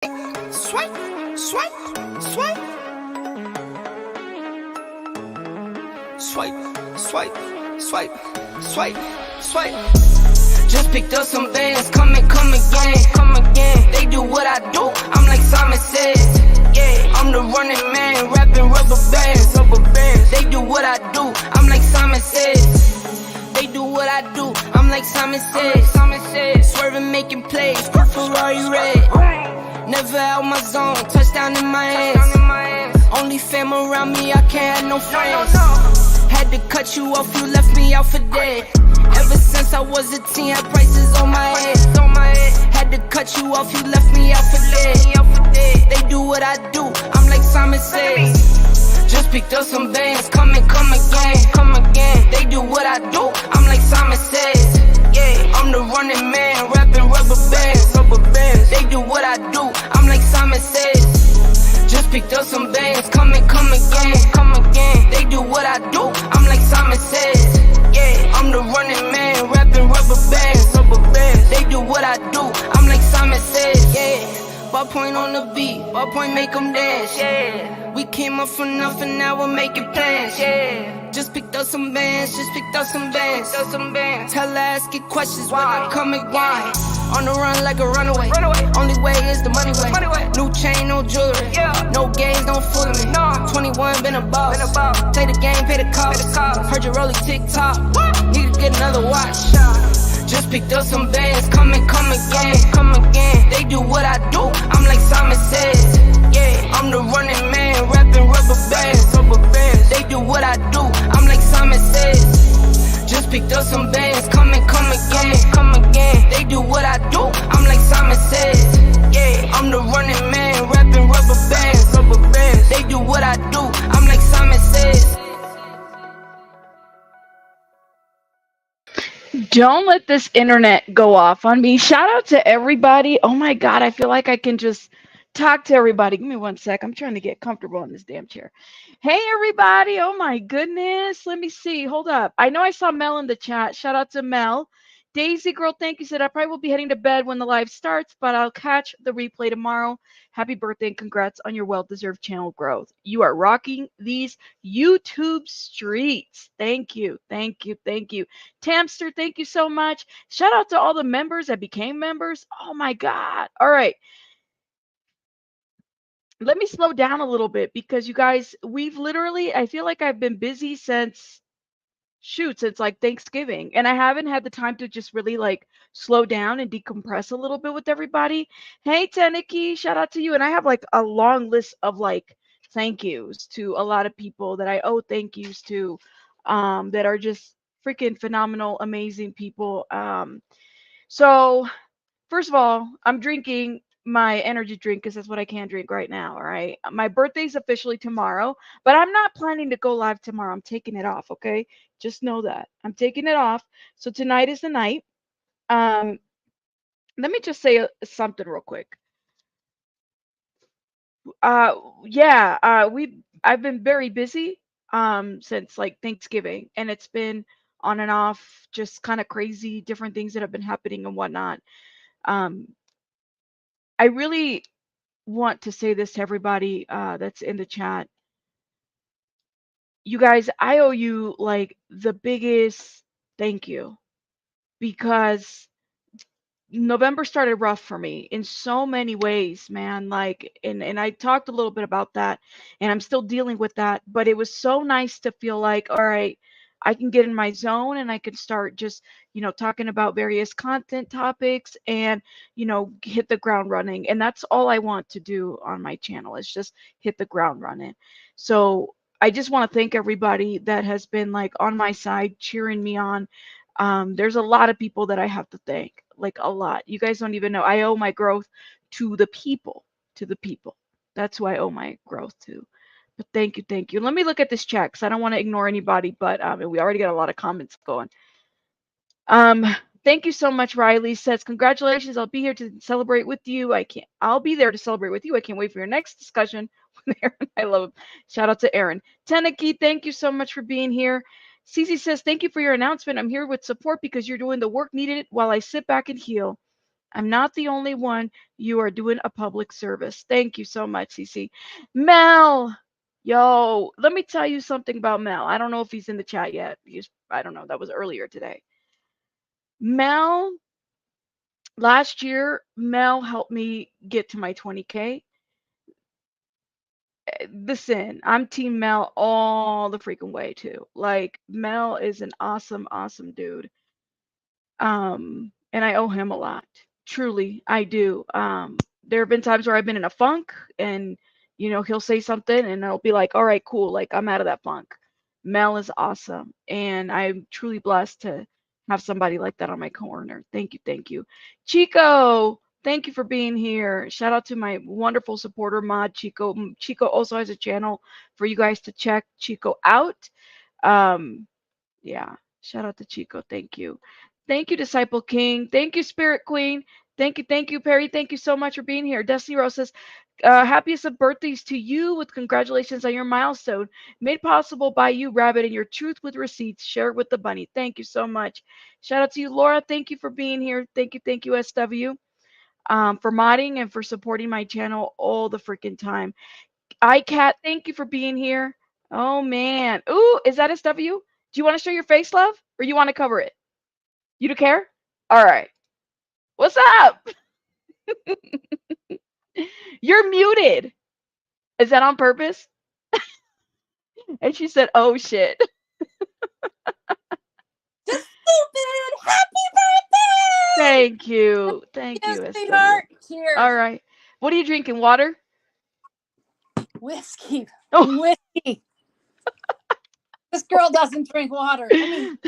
Swipe, swipe, swipe. Swipe, swipe, swipe, swipe, swipe. Just picked up some bands, come again, come again. They do what I do, I'm like Simon says. Yeah, I'm the running man, rapping rubber bands, rubber bands. They do what I do, I'm like Simon says. They do what I do, I'm like Simon says. Simon says, swerving, making plays, put Ferrari red. Never out my zone, touchdown in my hands. Only fam around me, I can't have no friends. Had to cut you off, you left me out for dead. Ever since I was a teen, had prices on my head. Had to cut you off, you left me out for dead. They do what I do, I'm like Simon says. Just picked up some bands, come again, come again. They do what I do, I'm like Simon says. Yeah, I'm the running man, rapping rubber bands, rubber bands. They do what I do, I'm like Simon says. Just picked up some bands, come again, come again. They do what I do, I'm like Simon says. Yeah, I'm the running man, rapping rubber bands, rubber bands. They do what I do, I'm like Simon says. Yeah, ballpoint on the beat, ballpoint make them dance. Yeah, we came up from nothing, now we're making plans. Yeah. Just picked up some bands, just picked up some bands, Tell her ask it questions, when I come again. On the run like a runaway. Only way is the money way. New chain, no jewelry. No games, don't fool me. 21, been a boss. Take the game, pay the cost. Heard you rolling TikTok. Need to get another watch. Just picked up some bands, come again, come again. They do what I do, I'm like Simon says. Yeah, I'm the running man, rapping rubber bands, rubber bands. They do what I do, I'm like Simon says. Just picked up some bands, come again, come again. They do what I do, I'm like Simon says. Yeah, I'm the running man, rapping rubber bands, rubber bands. They do what I do, I'm like Simon says. Don't let this internet go off on me. Shout out to everybody. Oh my God, I feel like I can just talk to everybody. Give me one sec. I'm trying to get comfortable in this damn chair. Hey, everybody. Oh my goodness. Let me see. Hold up. I know I saw Mel in the chat. Shout out to Mel. Daisy Girl, thank you. Said I probably will be heading to bed when the live starts, but I'll catch the replay tomorrow. Happy birthday and congrats on your well-deserved channel growth. You are rocking these YouTube streets. Thank you. Thank you. Thank you. Tamster, thank you so much. Shout out to all the members that became members. Oh my God. All right. Let me slow down a little bit because you guys, we've literally, I feel like I've been busy since since like Thanksgiving, and I haven't had the time to just really like slow down and decompress a little bit with everybody. Hey, Taniki, shout out to you. And I have like a long list of like thank yous to a lot of people that I owe thank yous to, that are just freaking phenomenal, amazing people. So first of all, I'm drinking my energy drink because that's what I can drink right now. All right. My birthday's officially tomorrow, but I'm not planning to go live tomorrow. I'm taking it off. Okay. Just know that I'm taking it off. So tonight is the night. Um, Let me just say something real quick. Uh, yeah. I've been very busy since like Thanksgiving, and it's been on and off, just kind of crazy, different things that have been happening and whatnot. Um, I really want to say this to everybody that's in the chat. You guys, I owe you like the biggest thank you because November started rough for me in so many ways, man. Like, and I talked a little bit about that, and I'm still dealing with that. But it was so nice to feel like, all right, I can get in my zone and I can start just, talking about various content topics and, hit the ground running. And that's all I want to do on my channel is just hit the ground running. So I just want to thank everybody that has been like on my side, cheering me on. There's a lot of people that I have to thank, like a lot. You guys don't even know. I owe my growth to the people, to the people. That's who I owe my growth to. But thank you, thank you. Let me look at this chat because I don't want to ignore anybody, but we already got a lot of comments going. Thank you so much, Riley says, congratulations. I'll be here to celebrate with you. I'll be there to celebrate with you. I can't wait for your next discussion with Aaron. I love him. Shout out to Aaron. Teneki, thank you so much for being here. Cece says, thank you for your announcement. I'm here with support because you're doing the work needed while I sit back and heal. I'm not the only one. You are doing a public service. Thank you so much, CC. Mel, yo, let me tell you something about Mel. I don't know if he's in the chat yet. I don't know. That was earlier today. Mel, last year, Mel helped me get to my 20K. Listen, I'm Team Mel all the freaking way too. Like, Mel is an awesome, awesome dude. And I owe him a lot. Truly, I do. There have been times where I've been in a funk and, he'll say something and I'll be like, all right, cool. Like, I'm out of that funk. Mel is awesome. And I'm truly blessed to have somebody like that on my corner. Thank you. Thank you. Chico, thank you for being here. Shout out to my wonderful supporter mod, Chico. Chico also has a channel for you guys to check Chico out. Yeah, shout out to Chico. Thank you. Thank you, Disciple King. Thank you, Spirit Queen. Thank you, Perry. Thank you so much for being here. Destiny Rose says, happiest of birthdays to you with congratulations on your milestone. Made possible by you, Rabbit, and your truth with receipts shared with the bunny. Thank you so much. Shout out to you, Laura. Thank you for being here. Thank you, SW, for modding and for supporting my channel all the freaking time. iCat, thank you for being here. Oh, man. Ooh, is that SW? Do you want to show your face, love? Or you want to cover it? You don't care? All right. What's up? You're muted. Is that on purpose? And she said, oh, shit. Just stupid. Happy birthday! Thank you. Thank you, sweetheart. SW. Cheers. All right. What are you drinking? Water? Whiskey. Oh. Whiskey. This girl doesn't drink water. I mean,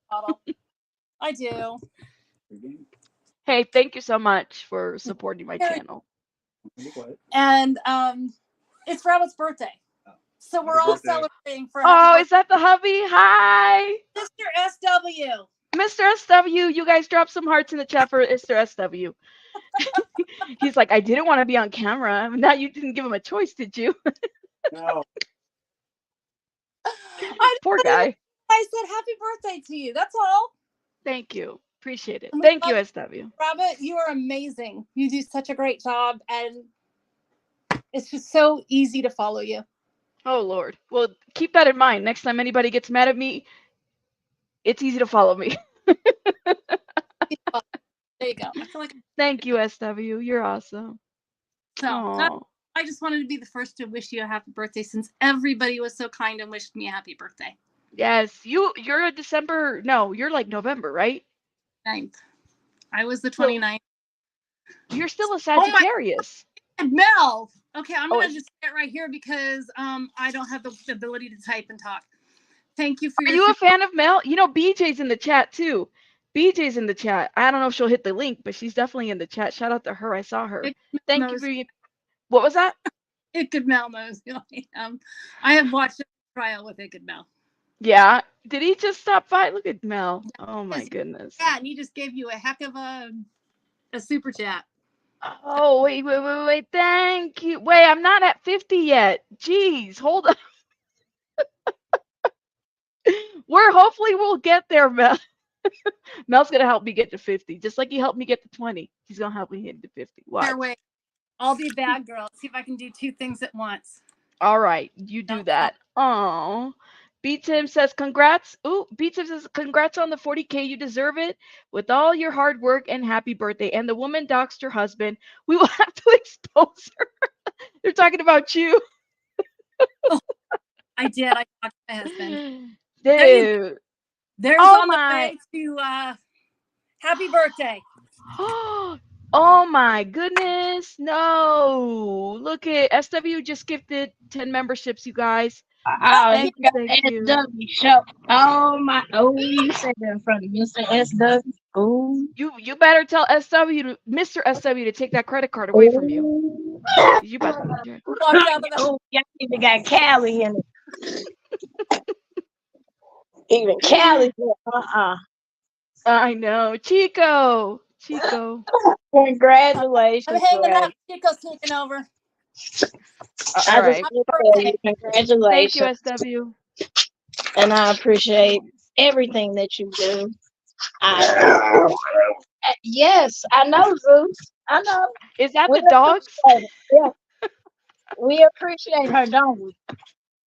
bottle. I do. Hey, thank you so much for supporting my channel. And it's Rabbit's birthday. So we're all celebrating for Oh, is that the hubby? Hi. Mr. SW. Mr. SW, you guys drop some hearts in the chat for Mr. SW. He's like, I didn't want to be on camera. Now you didn't give him a choice, did you? No. Poor guy. I said happy birthday to you. That's all. Thank you. Appreciate it. Thank you, SW. Rabbit, you are amazing. You do such a great job, and it's just so easy to follow you. Oh, Lord. Well, keep that in mind. Next time anybody gets mad at me, it's easy to follow me. There you go. I feel like Thank you, SW. You're awesome. So I just wanted to be the first to wish you a happy birthday, since everybody was so kind and wished me a happy birthday. Yes, you're a December. No, you're like November, right? 9th. I was the 29th. You're still a Sagittarius. Oh Mel. Okay, I'm gonna just get right here because I don't have the ability to type and talk. Thank you for Are you a fan of Mel? You know, BJ's in the chat too. BJ's in the chat. I don't know if she'll hit the link, but she's definitely in the chat. Shout out to her. I saw her. Thank you for what was that? Good Mel knows who I am. I have watched a trial with Good Mel. Yeah. Did he just stop by? Look at Mel. Oh my goodness. Yeah, and he just gave you a heck of a super chat. Oh, wait. Thank you. Wait, I'm not at 50 yet. Jeez, hold on. Hopefully we'll get there, Mel. Mel's going to help me get to 50, just like he helped me get to 20. He's going to help me get to 50. Watch. Wait. I'll be a bad girl. See if I can do 2 things at once. All right, you do that. Oh. B-Tim says, congrats. Ooh, B-Tim says, congrats on the 40K. You deserve it with all your hard work, and happy birthday. And the woman doxed her husband. We will have to expose her. They're talking about you. I did. I talked to my husband. Dude. There's on the way to happy birthday. Oh my goodness. No. Look at SW just gifted 10 memberships, you guys. Thank you. SW show. You said that in front of Mr. SW. Oh. You better tell Mr. SW to take that credit card away from you. You better. Oh, y'all even got Callie in it. Even Callie. I know. Chico. Congratulations. I'm hanging out. Chico's taking over. All right. Congratulations. Thank you, SW. And I appreciate everything that you do. Yes, I know, Zeus. I know. Is that We the dogs? appreciate it. Yeah, we appreciate her, don't we?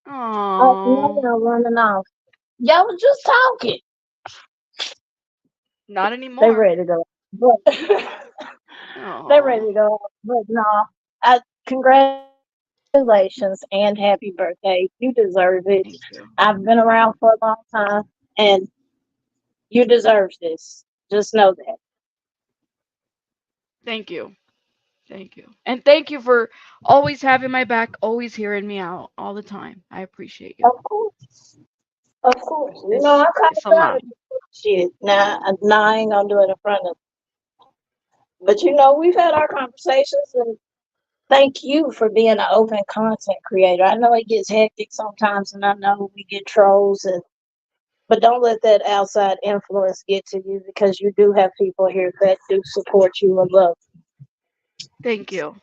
Oh, now Oh, y'all running off. Y'all was just talking. not They anymore. ready to go. But they're ready Oh, to go. But no, congratulations and happy birthday. You deserve it. thank I've you. been around for a long time, and you deserve this. Just know that. Thank you. Thank you. And thank you for always having my back, always hearing me out all the time. I appreciate you. Of course. Of course. You know, It's I'm kind it's of a proud lot. of you. Shit. Now I ain't gonna do it in front of. But you know, we've had our conversations, and thank you for being an open content creator. I know it gets hectic sometimes, and I know we get trolls, and but don't let that outside influence get to you because you do have people here that do support you and love. Thank you.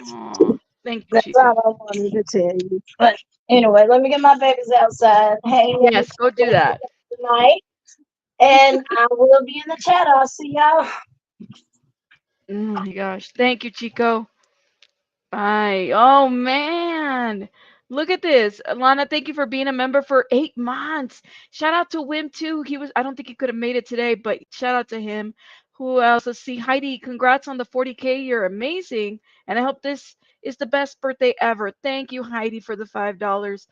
Oh, thank you, That's Chica. all I wanted to tell you. But anyway, let me get my babies outside. Hey, Yes, go do that. tonight, and I will be in the chat. I'll see y'all. Oh my gosh. Thank you, Chico. Bye. Oh man. Look at this. Lana, thank you for being a member for 8 months. Shout out to Wim too. I don't think he could have made it today, but shout out to him. Who else? Let's see. Heidi, congrats on the 40K. You're amazing. And I hope this is the best birthday ever. Thank you, Heidi, for the $5.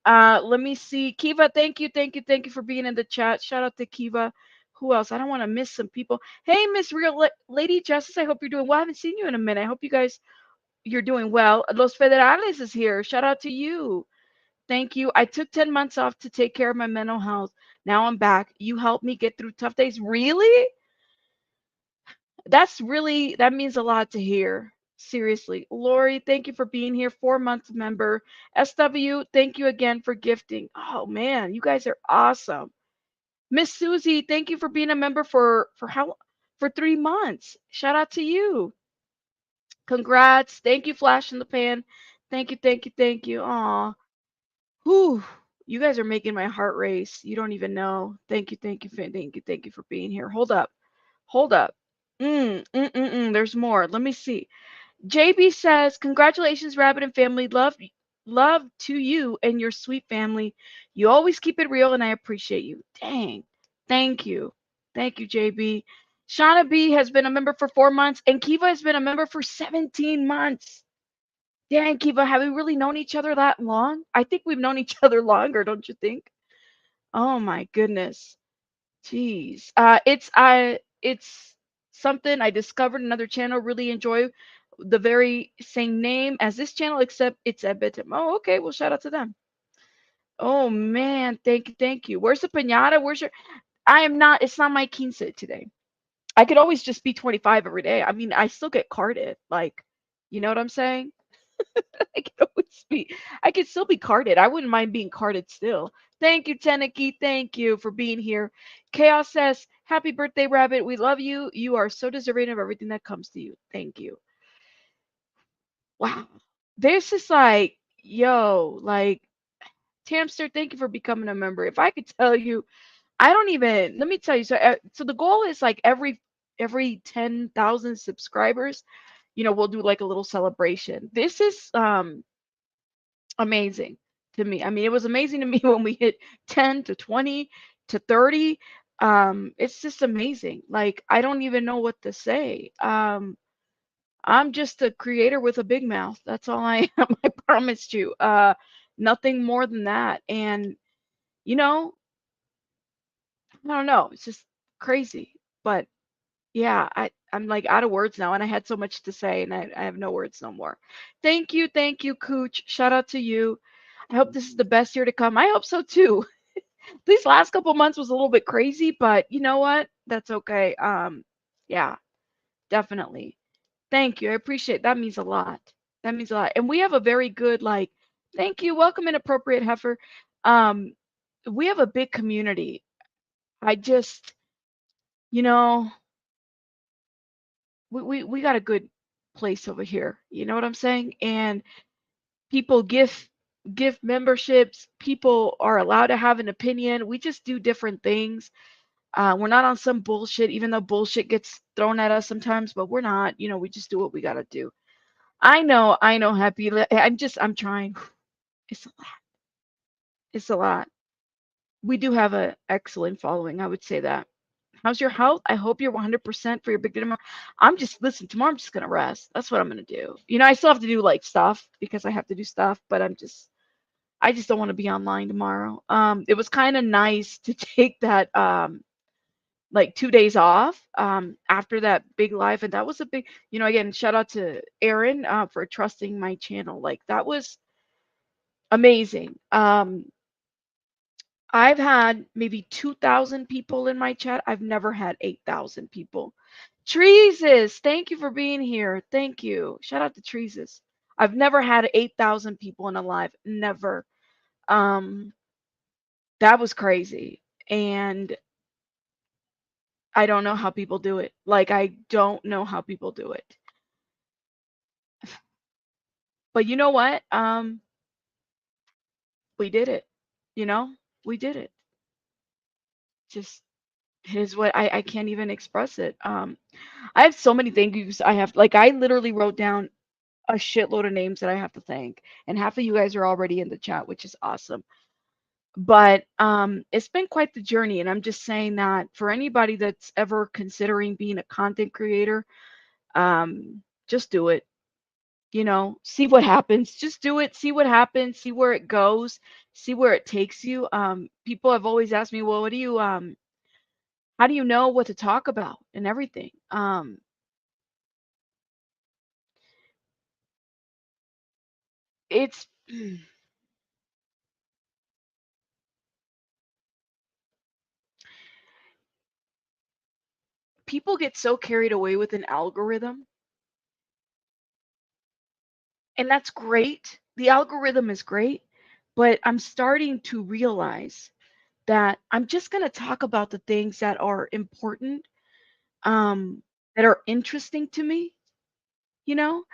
Let me see. Kiva, thank you, thank you, thank you for being in the chat. Shout out to Kiva. Who else? I don't want to miss some people. Hey, Miss Real Lady Justice, I hope you're doing well. I haven't seen you in a minute. I hope you're doing well. Los Federales is here. Shout out to you. Thank you. I took 10 months off to take care of my mental health. Now I'm back. You helped me get through tough days. Really? That means a lot to hear. Seriously. Lori, thank you for being here. 4 month member. SW, thank you again for gifting. Oh man, you guys are awesome. Miss Susie, thank you for being a member for how for 3 months. Shout out to you. Congrats. Thank you, Flash in the Pan. Thank you, thank you, thank you. Aw. Whew. You guys are making my heart race. You don't even know. Thank you, thank you, thank you, thank you for being here. Hold up. Hold up. There's more. Let me see. JB says, "Congratulations, Rabbit and family. Love to you and your sweet family. You always keep it real, and I appreciate you." Dang. Thank you. Thank you, JB. Shauna B has been a member for 4 months, and Kiva has been a member for 17 months. Dang, Kiva, have we really known each other that long? I think we've known each other longer, don't you think? Oh my goodness. Jeez. It's something I discovered another channel really enjoy the very same name as this channel, except it's a bit. Oh, okay. Well, shout out to them. Oh man, thank you, thank you. Where's the pinata? Where's your? I am not. It's not my quince today. I could always just be 25 every day. I mean, I still get carded. Like, you know what I'm saying? I could always be. I could still be carded. I wouldn't mind being carded still. Thank you, Teneki. Thank you for being here. Chaos says, "Happy birthday, Rabbit. We love you. You are so deserving of everything that comes to you. Thank you." Wow. This is like, yo, like, Tamster, thank you for becoming a member. If I could tell you, I don't even, let me tell you. So the goal is like every 10,000 subscribers, we'll do like a little celebration. This is amazing to me. I mean, it was amazing to me when we hit 10 to 20 to 30. It's just amazing. Like, I don't even know what to say. I'm just a creator with a big mouth. That's all I am. I promised you. Nothing more than that. And, you know, I don't know. It's just crazy. But yeah, I'm like out of words now, and I had so much to say, and I have no words no more. Thank you, Cooch. Shout out to you. I hope this is the best year to come. I hope so too. These last couple months was a little bit crazy, but you know what? That's okay. Yeah, definitely. Thank you. I appreciate that means a lot. That means a lot. And we have a very good like thank you. Welcome inappropriate heifer. Um we have a big community. I just, you know, we got a good place over here. You know what I'm saying? And people give memberships. People are allowed to have an opinion. We just do different things. We're not on some bullshit, even though bullshit gets thrown at us sometimes, but we're not. You know, we just do what we gotta do. I know, happy. I'm trying. It's a lot. It's a lot. We do have a excellent following, I would say that. How's your health? I hope you're 100% for your big day tomorrow. Listen, tomorrow I'm just gonna rest. That's what I'm gonna do. You know, I still have to do like stuff because I have to do stuff, but I just don't want to be online tomorrow. It was kind of nice to take that like 2 days off after that big live, and that was a big, you know, again, shout out to Aaron for trusting my channel. Like that was amazing. I've had maybe 2,000 people in my chat. I've never had 8,000 people. Treeses, thank you for being here. Thank you. Shout out to Treeses. I've never had 8,000 people in a live. Never. Um, that was crazy. And I don't know how people do it. Like, I don't know how people do it. But you know what? We did it. You know, we did it. Just is what I can't even express it. I have so many thank yous. I literally wrote down a shitload of names that I have to thank, and half of you guys are already in the chat, which is awesome. But it's been quite the journey, and I'm just saying that for anybody that's ever considering being a content creator, just do it. You know, see what happens. Just do it. See what happens. See where it goes. See where it takes you. People have always asked me, well, how do you know what to talk about and everything? It's people get so carried away with an algorithm, and that's great. The algorithm is great, but I'm starting to realize that I'm just going to talk about the things that are important, um, that are interesting to me, you know?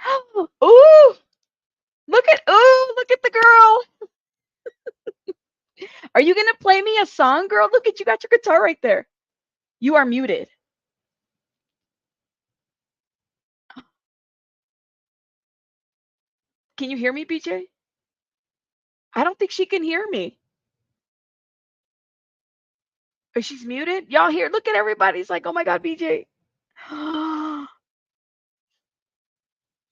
Ooh, look at the girl. Are you going to play me a song, girl? Look at you got your guitar right there. You are muted. Can you hear me, BJ? I don't think she can hear me. Or she's muted. Y'all hear? Look at everybody's like, oh my God, BJ.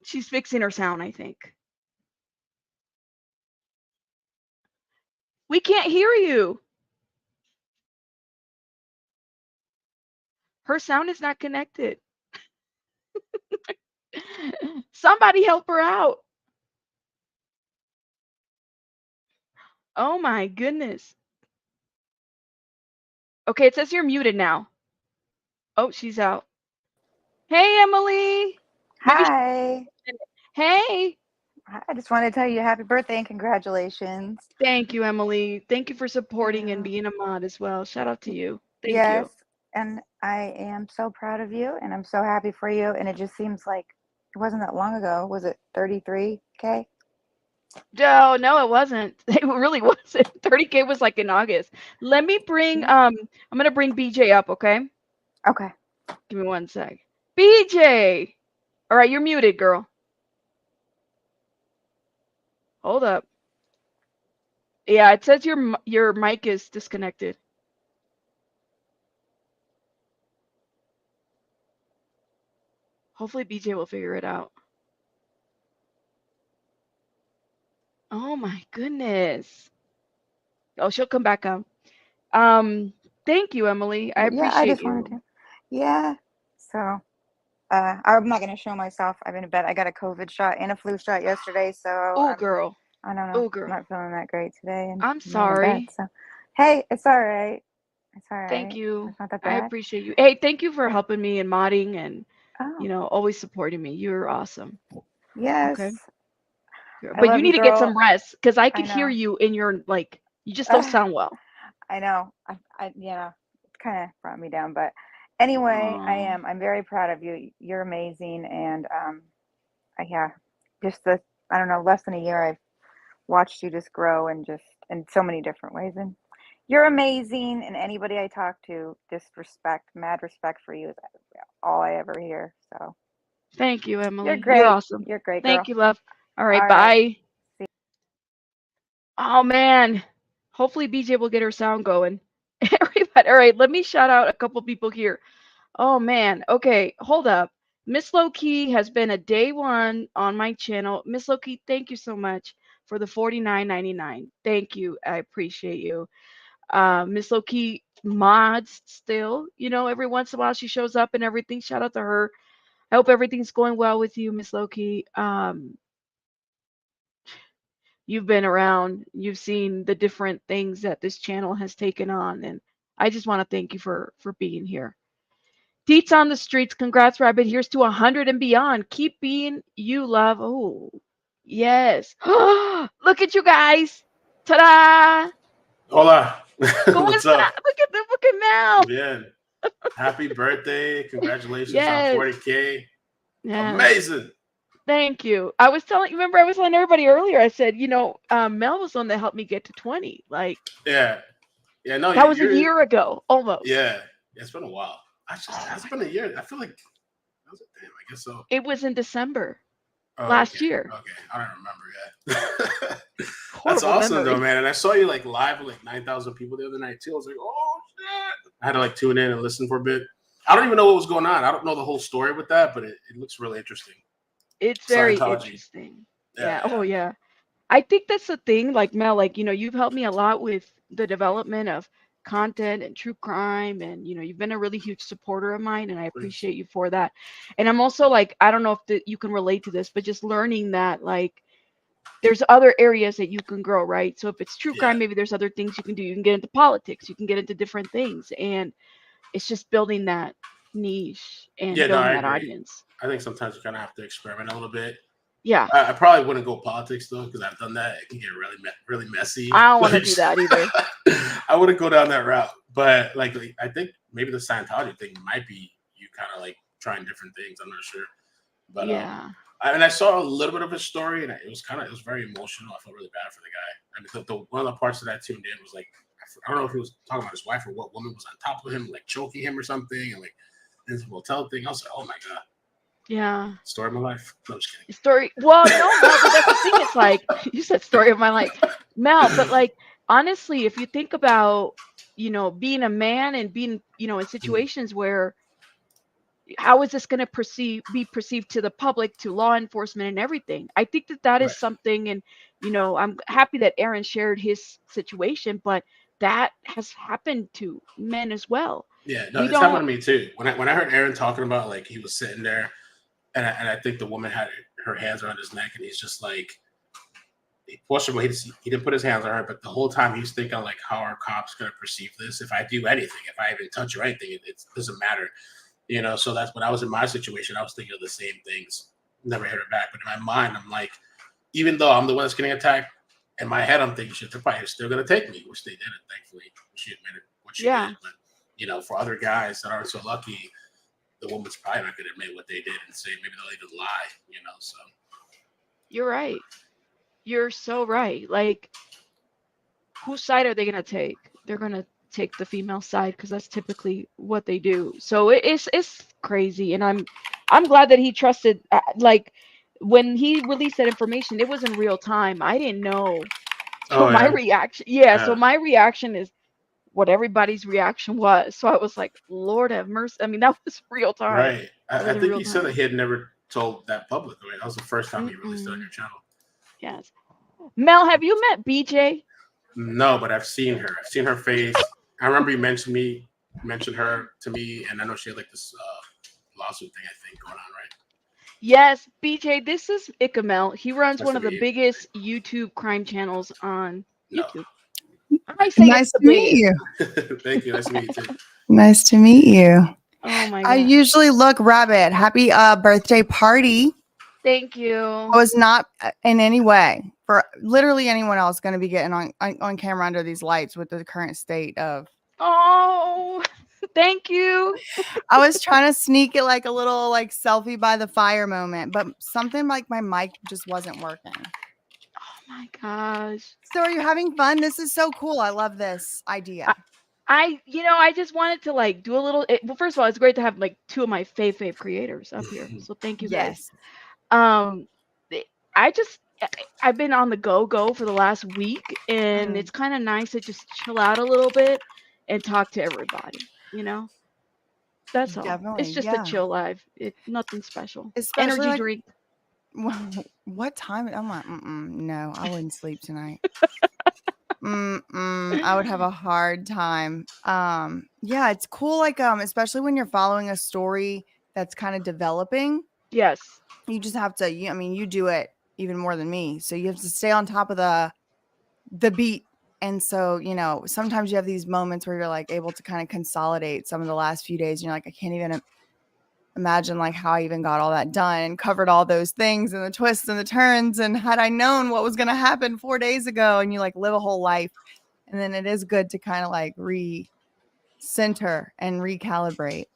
She's fixing her sound, I think. We can't hear you. Her sound is not connected. Somebody help her out. Oh my goodness. Okay, it says you're muted now. Oh, she's out. Hey, Emily. Maybe. Hi. Hey. I just wanted to tell you happy birthday and congratulations. Thank you, Emily. Thank you for supporting and Yeah. being a mod as well. Shout out to you. Thank Yes, you. and I am so proud of you and I'm so happy for you. And it just seems like it wasn't that long ago. Was it 33K? No, it wasn't. It really wasn't. 30K was like in August. Let me bring Yeah. I'm gonna bring BJ up, okay? Okay. Give me one sec. BJ. All right, you're muted, girl. Hold up. Yeah, it says your mic is disconnected. Hopefully BJ will figure it out. Oh my goodness. Oh, she'll come back up. Um, Thank you, Emily. I Yeah, I appreciate just wanted you. to. Yeah. So, I'm not going to show myself. I've been in bed. I got a COVID shot and a flu shot yesterday, so Oh, girl. I don't know. Oh, I'm girl. not feeling that great today and I'm I'm laying in bed. sorry. So, hey, it's all right. It's all Thank right. you. It's not that I bad. appreciate you. Hey, thank you for Yeah. helping me and modding and, Oh, always supporting me. You're awesome. Okay. yes. I But you love you, need to get girl. some rest because I I could hear know. you in your, like, you just don't sound well. I know. Yeah, it kind of brought me down. But anyway, Oh, I'm very proud of you. You're amazing. And yeah, just I don't know, less than a year, I've watched you just grow and just in so many different ways. And You're amazing, and anybody I talk to, mad respect for you is all I ever hear. So Thank you, you're Emily. You're great. awesome. You're great, girl. Thank you, love. All right, All right. bye. Oh man. Hopefully BJ will get her sound going. Everybody, all right, let me shout out a couple people here. Oh man. Okay, hold up. Miss Lowkey has been a day one on my channel. Miss Lowkey, thank you so much for the $49.99. Thank you. I appreciate you. Miss Lowkey mods still, every once in a while she shows up and everything. Shout out to her. I hope everything's going well with you, Miss Lowkey. You've been around, you've seen the different things that this channel has taken on, and I just want to thank you for being here. Deets on the streets, congrats, Rabbit. Here's to 100 and beyond. Keep being you, love. Oh, yes. Look at you guys. Ta-da! Hola. ¿Cómo What's está? up? Look at Mel. Bien. Happy birthday. Congratulations Yes. on 40K. Yes. Amazing. Thank you. I was telling everybody earlier, I said, Mel was the one that helped me get to 20. Like, Yeah. Yeah, no, that was a year ago, almost. Yeah. It's been a while. Has it been a year? I feel like damn, I guess so. It was in December last year. Okay. I don't remember yet. Horrible That's awesome memory. though, man. And I saw you like live with like 9,000 people the other night too. I was like, oh shit. I had to like tune in and listen for a bit. I don't even know what was going on. I don't know the whole story with that, but it looks really interesting. It's very Scientology. interesting. Yeah. Oh yeah. I think that's the thing, like Mel, like, you've helped me a lot with the development of content and true crime, and you've been a really huge supporter of mine, and I appreciate you for that. And I'm also like, I don't know if you can relate to this, but just learning that like there's other areas that you can grow, right? So if it's true crime, maybe there's other things you can do. You can get into politics, you can get into different things, and it's just building that niche and building that audience. I think sometimes you kind of have to experiment a little bit. Yeah. I probably wouldn't go politics though, because I've done that. It can get really messy. I don't want to do that either. I wouldn't go down that route. But like I think maybe the Scientology thing might be you kind of like trying different things. I'm not sure. But yeah. I saw a little bit of his story, and it was very emotional. I felt really bad for the guy. I mean, one of the parts that I tuned in was like, I don't know if he was talking about his wife or what woman was on top of him, like choking him or something, and like this hotel thing. I was like, oh my god. Yeah. Story of my life. No, I'm just kidding. Well, no, but that's the thing. It's like you said, story of my life, Mel. But like honestly, if you think about being a man and being in situations where how is this going to be perceived to the public, to law enforcement, and everything? I think that is something, and I'm happy that Aaron shared his situation, but that has happened to men as well. Yeah, no, it's happened to me too. When I heard Aaron talking about like he was sitting there. And I think the woman had her hands around his neck, and he's just like, he pushed him. He didn't put his hands on her, but the whole time he's thinking like, how are cops going to perceive this? If I do anything, if I even touch or anything, it doesn't matter, So that's when I was in my situation. I was thinking of the same things. Never hit her back, but in my mind, I'm like, even though I'm the one that's getting attacked, in my head, I'm thinking, shit, they're probably still going to take me, which they didn't. Thankfully, she admitted what she did. But for other guys that aren't so lucky, the woman's probably not going to admit what they did and say maybe they'll even lie, so. You're right. You're so right. Like, whose side are they going to take? They're going to take the female side because that's typically what they do. So it's crazy. And I'm glad that he trusted, like, when he released that information, it was in real time. I didn't know. So my reaction, so my reaction is what everybody's reaction was. So I was like, Lord have mercy. I mean, that was real time. Right. I think he said that he had never told that publicly. That was the first time he released it on your channel. Yes. Mel, have you met BJ? No, but I've seen her. I've seen her face. I remember you mentioned her to me, and I know she had like this lawsuit thing, I think, going on, right? Yes, BJ, this is Ikamel. He runs one of the biggest YouTube crime channels on YouTube. Nice to meet you. Thank you. Nice to meet you too. Nice to meet you. Oh my God. I usually look Rabbit. Happy birthday party. Thank you. I was not in any way for literally anyone else going to be getting on camera under these lights with the current state of. Oh, thank you. I was trying to sneak it like a little like selfie by the fire moment, but something like my mic just wasn't working. Oh my gosh. So are you having fun? This is so cool. I love this idea. I just wanted to like do a little. Well, first of all, it's great to have like two of my fave creators up here. So thank you guys. Yes. th- I just I've been on the go for the last week, and it's kind of nice to just chill out a little bit and talk to everybody. That's all. Definitely. It's just Yeah. a chill live. Nothing special. Especially Energy like, drink. what time? I'm like, no, I wouldn't sleep tonight. I would have a hard time. Yeah, it's cool. Like, especially when you're following a story that's kind of developing. Yes. You just have to. You do it even more than me, so you have to stay on top of the beat. And so, sometimes you have these moments where you're like able to kind of consolidate some of the last few days. And you're like, I can't even imagine like how I even got all that done and covered all those things and the twists and the turns. And had I known what was going to happen 4 days ago, and you like live a whole life. And then it is good to kind of like recenter and recalibrate.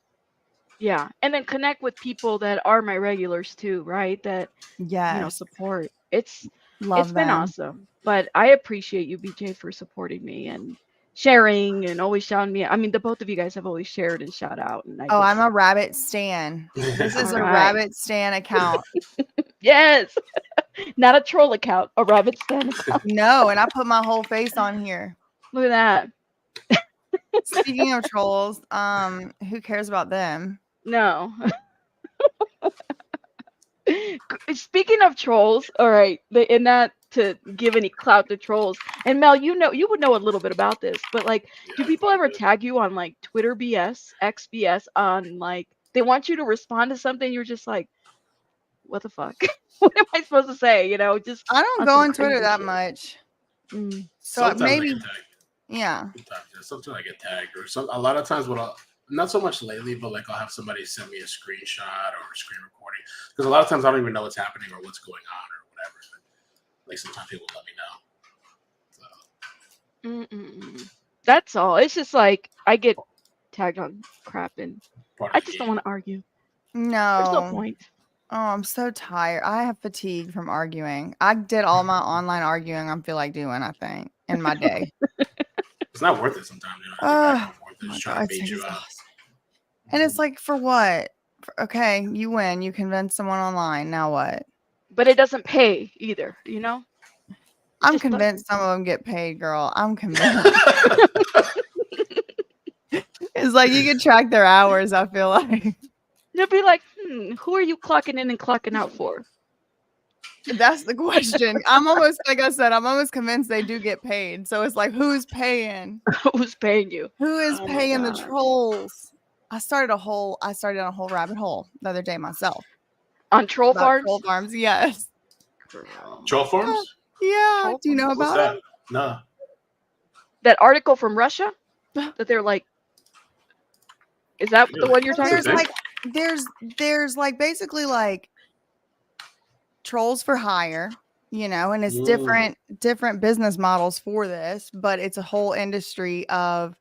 Yeah. And then connect with people that are my regulars too, right? That, Yes. support. It's Love been them. awesome. But I appreciate you, BJ, for supporting me and sharing and always shouting me. I mean, the both of you guys have always shared and shout out. And I'm a rabbit stan. This is a Alright. rabbit stan account. Yes. Not a troll account, a rabbit stan account. No, and I put my whole face on here. Look at that. Speaking of trolls, who cares about them? No. Speaking of trolls, all right, and not to give any clout to trolls. And Mel, you would know a little bit about this, but like, do people ever tag you on like Twitter BS, XBS on like they want you to respond to something? You're just like, what the fuck? What am I supposed to say? Just I don't on go some on Twitter crazy that shit. much. Mm. So Sometimes maybe, I get tagged. yeah. Sometimes I get tagged, or a lot of times not so much lately, but like I'll have somebody send me a screenshot or a screen recording, because a lot of times I don't even know what's happening or what's going on or whatever. But like sometimes people let me know. So That's all. It's just like I get tagged on crap, and part of I the just game. don't want to argue. There's no No. point. Oh, I'm so tired. I have fatigue from arguing. I did all my online arguing I feel like doing, I think, in my day. It's not worth it sometimes. Oh Just my trying God, to bait it's you out. exhausting. And it's like, for what? Okay, you win. You convince someone online. Now what? But it doesn't pay either, I'm just convinced some of them get paid, girl. I'm convinced. It's like you can track their hours, I feel like. They'll be like, who are you clocking in and clocking out for? That's the question. I'm almost, like I said, I'm almost convinced they do get paid. So it's like, who's paying? Who's paying you? Who is Oh my paying the God. trolls? I started on a whole rabbit hole the other day myself. On troll About farms? troll farms, yes. Girl. Troll farms? Yeah. Troll Do you know farms. What's about that? No. That article from Russia that they're like, is that the one you're it? talking There's about? like there's like basically like trolls for hire, and it's different business models for this, but it's a whole industry of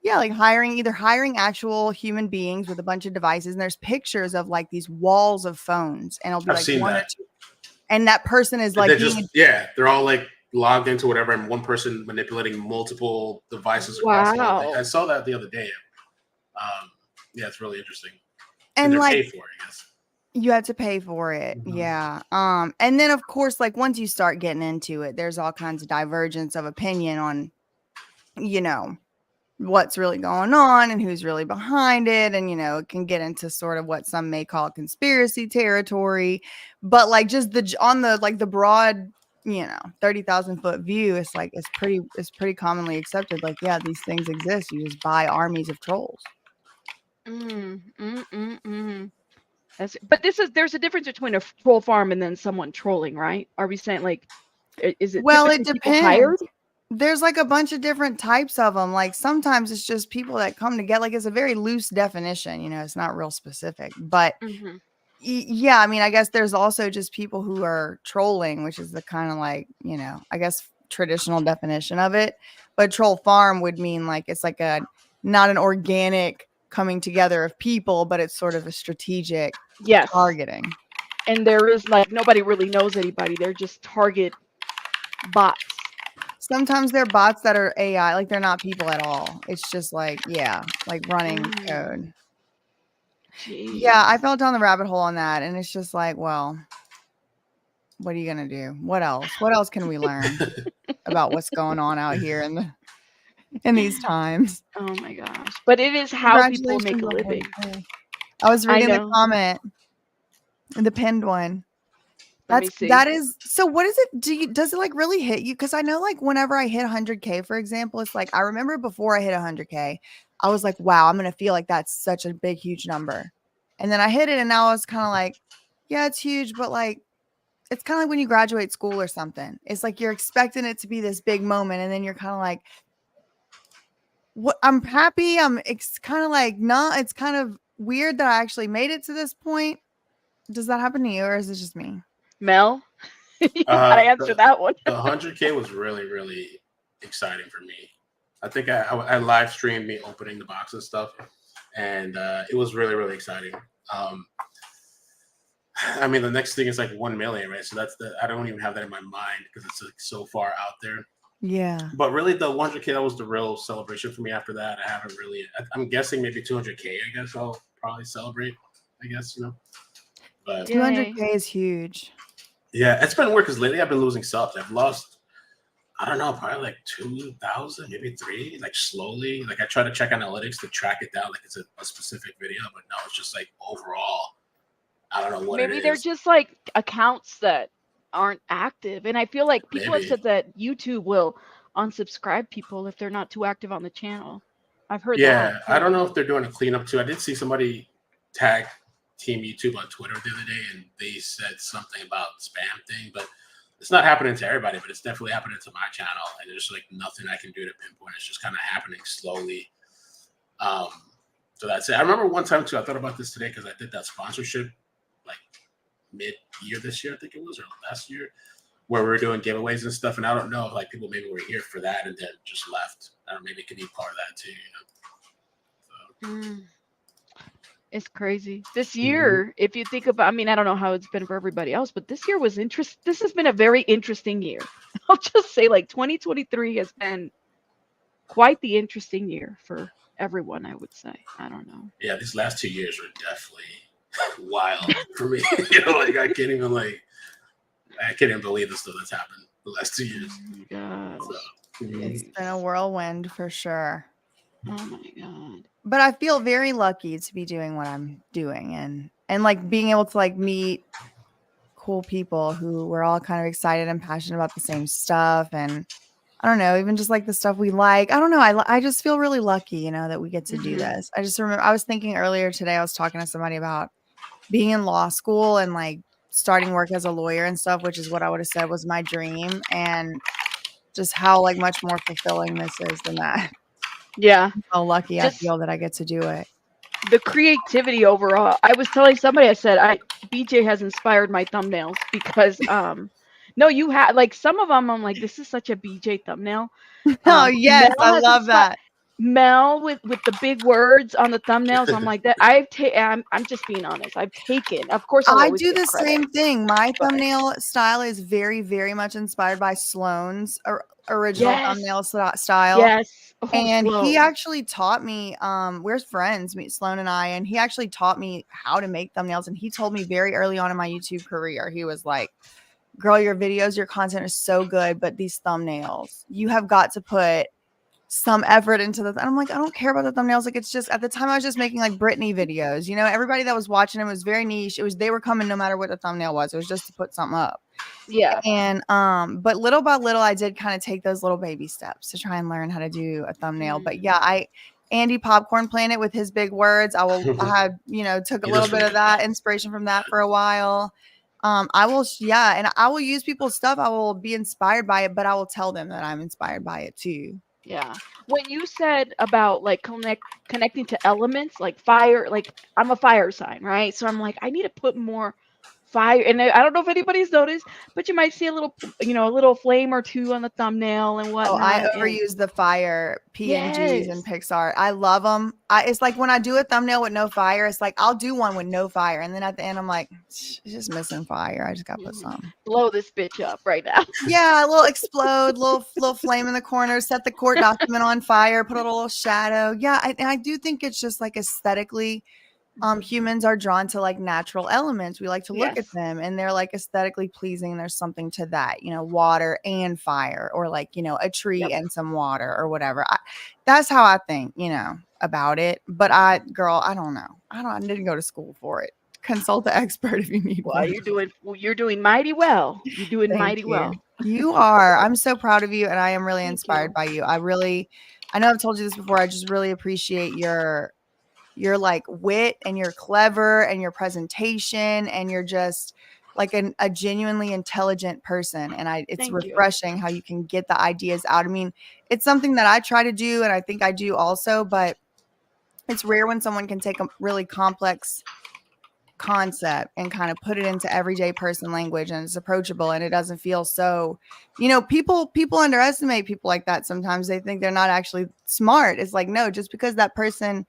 like hiring actual human beings with a bunch of devices, and there's pictures of like these walls of phones, and it'll be I've like seen one that. or two, and that person is like they're all like logged into whatever, and one person manipulating multiple devices across the whole thing. I saw that the other day. Yeah, it's really interesting. And they're like paid for it, I guess. you have to pay for it. Yeah. And then of course, like once you start getting into it, there's all kinds of divergence of opinion on, what's really going on and who's really behind it. And, it can get into sort of what some may call conspiracy territory, but like just on the broad, 30,000 foot view, it's like, it's pretty commonly accepted. Like, yeah, these things exist. You just buy armies of trolls. But there's a difference between a troll farm and then someone trolling, right? Are we saying like, is it? Well, it typically people hired? depends. There's like a bunch of different types of them. Like sometimes it's just people that come together. Like it's a very loose definition, it's not real specific, but yeah, I mean, I guess there's also just people who are trolling, which is the kind of like, I guess traditional definition of it. But troll farm would mean like, it's like not an organic coming together of people, but it's sort of a strategic targeting. And there is like, nobody really knows anybody. They're just target bots. Sometimes they're bots that are AI, like they're not people at all. It's just like, yeah, like running code. Yeah, I Jeez. fell down the rabbit hole on that, and it's just like, well, what are you gonna do? What else? What else can we learn about what's going on out here in these times? Oh my gosh. But it is how people make Congratulations a on living. 100K. I was I reading the know. comment, the pinned one. Let me see. That is so. What is it? Does it like really hit you? Because I know like whenever I hit 100K, for example, it's like I remember before I hit 100K, I was like, wow, I'm gonna feel like that's such a big, huge number. And then I hit it, and now I was kind of like, yeah, it's huge, but like it's kind of like when you graduate school or something. It's like you're expecting it to be this big moment, and then you're kind of like, what? I'm happy. It's kind of like not. It's kind of weird that I actually made it to this point. Does that happen to you, or is it just me? Mel, you gotta answer that one. The 100K was really, really exciting for me. I think I live streamed me opening the box and stuff, and it was really, really exciting. I mean, the next thing is like 1 million, right? So I don't even have that in my mind because it's like so far out there. Yeah. But really, the 100K, that was the real celebration for me. After that, I haven't really. I'm guessing maybe 200K. I guess I'll probably celebrate. I guess but 200K is huge. yeah, it's been weird because lately I've been losing subs. I've lost, I don't know, probably like 2,000, maybe 3, like slowly. Like I try to check analytics to track it down, like it's a specific video, but no, it's just like overall, I don't know what Maybe it they're is. just like accounts that aren't active. And I feel like people have Maybe. said that YouTube will unsubscribe people if they're not too active on the channel. I've heard Yeah, that. I don't know if they're doing a cleanup too. I did see somebody tag Team YouTube on Twitter the other day, and they said something about spam thing, but it's not happening to everybody, but it's definitely happening to my channel, and there's like nothing I can do to pinpoint. It's just kind of happening slowly. So that's it. I remember one time too, I thought about this today because I did that sponsorship like mid-year this year, I think it was, or last year, where we were doing giveaways and stuff. And I don't know if like people maybe were here for that and then just left, or maybe it could be part of that too. It's crazy. This year, if you think about, I mean, I don't know how it's been for everybody else, but this year was interesting. This has been a very interesting year. I'll just say, like, 2023 has been quite the interesting year for everyone, I would say. I don't know. Yeah, these last 2 years were definitely wild for me. Like I can't even believe the stuff that's happened the last 2 years. Oh my God. So, It's been a whirlwind for sure. Oh my God. But I feel very lucky to be doing what I'm doing and like being able to like meet cool people who we're all kind of excited and passionate about the same stuff. And I don't know, even just like the stuff we like. I don't know. I just feel really lucky, that we get to do this. I just remember I was thinking earlier today, I was talking to somebody about being in law school and like starting work as a lawyer and stuff, which is what I would have said was my dream, and just how like much more fulfilling this is than that. Yeah. How lucky Just I feel that I get to do it. the creativity overall. I was telling somebody, I said, BJ has inspired my thumbnails because, no, you have like some of them. I'm like, this is such a BJ thumbnail. Oh yes, Mel I has love that. Mel with the big words on the thumbnails. I'm like that. I'm just being honest. I've taken, of course, I'll I always do give the credit, same thing. My but thumbnail style is very, very much inspired by Sloane's original yes, thumbnail style. yes. Oh, And he Sloan. actually taught me, we're friends, Sloan and I, and he actually taught me how to make thumbnails. And he told me very early on in my YouTube career, he was like, girl, your videos, your content is so good, but these thumbnails, you have got to put some effort into the. And I'm like, I don't care about the thumbnails. Like, it's just at the time I was just making like Britney videos. Everybody that was watching them was very niche. They were coming no matter what the thumbnail was. It was just to put something up. Yeah. And but little by little, I did kind of take those little baby steps to try and learn how to do a thumbnail. But yeah, Andy Popcorn Planet with his big words. I had took a little bit of that inspiration from that for a while. And I will use people's stuff. I will be inspired by it, but I will tell them that I'm inspired by it too. Yeah. When you said about like connecting to elements like fire, like I'm a fire sign, right? So I'm like, I need to put more fire. And I don't know if anybody's noticed, but you might see a little flame or two on the thumbnail and Oh, I whatnot. And overuse the fire PNGs and yes, Pixar. I love them. It's like when I do a thumbnail with no fire, it's like I'll do one with no fire, and then at the end, I'm like, it's just missing fire. I just got to put some. blow this bitch up right now. Yeah, a little explode, little flame in the corner, set the court document on fire, put a little shadow. Yeah, I do think it's just like aesthetically. Humans are drawn to like natural elements. We like to look at Yes, them and they're like aesthetically pleasing. There's something to that, water and fire, or like, a tree yep. and some water or whatever. That's how I think, about it. But I don't know. I didn't go to school for it. Consult the expert if you need Well, one. you're doing mighty well. You're doing Thank mighty you. well. You are. I'm so proud of you and I am really Thank inspired you. by you. I know I've told you this before. I just really appreciate your like wit, and you're clever, and your presentation, and you're just like a genuinely intelligent person. And it's Thank you. refreshing how you can get the ideas out. I mean, it's something that I try to do, and I think I do also, but it's rare when someone can take a really complex concept and kind of put it into everyday person language, and it's approachable, and it doesn't feel so, people underestimate people like that. Sometimes they think they're not actually smart. It's like, no, just because that person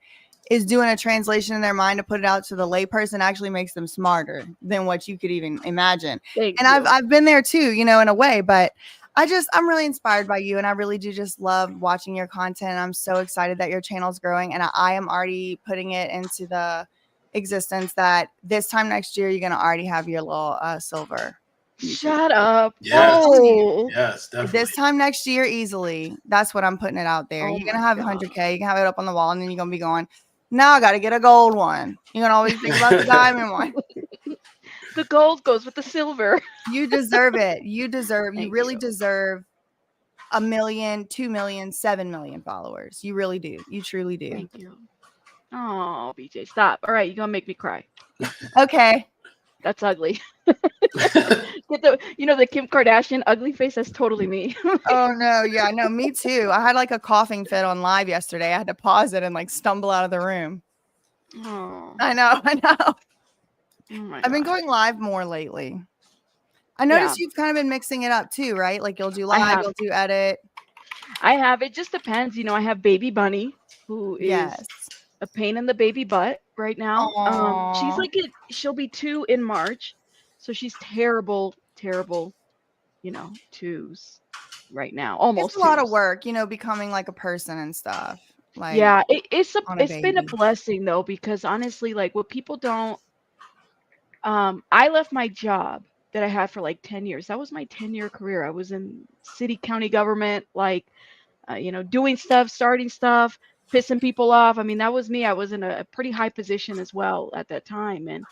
is doing a translation in their mind to put it out to the layperson actually makes them smarter than what you could even imagine. Thank And you. I've been there too, in a way, but I'm really inspired by you, and I really do just love watching your content. I'm so excited that your channel's growing, and I am already putting it into the existence that this time next year you're gonna already have your little silver YouTube. Shut up. Yes. Oh, Yes, definitely. This time next year, easily. That's what I'm putting it out there. Oh You're gonna my have God. 100K. You can have it up on the wall, and then you're gonna be going, now I gotta get a gold one. You're gonna always think about the diamond one. The gold goes with the silver. You deserve it. You Thank really you. deserve 1 million, 2 million, 7 million followers. You really do. You truly do. Thank you. Oh, BJ, stop. All right, you're gonna make me cry. Okay. That's ugly. Get the Kim Kardashian ugly face. That's totally me. Oh no, yeah, no, me too. I had like a coughing fit on live yesterday. I had to pause it and like stumble out of the room. Oh, I know. oh my I've been God. going live more lately. I noticed you've kind of been mixing it up too, right? Like you'll do live, you'll do edit. I have. It just depends. I have baby Bunny, who is Yes. a pain in the baby butt right now. She's Aw. she'll be 2 in March, so she's terrible, twos right now, almost It's a lot of twos. work, becoming like a person and stuff. Like Yeah, on a it's been a baby. blessing though, because honestly, like what people don't, I left my job that I had for like 10 years. That was my 10-year career. I was in city, county government, like, doing stuff, starting stuff, pissing people off. I mean, that was me. I was in a pretty high position as well at that time. And,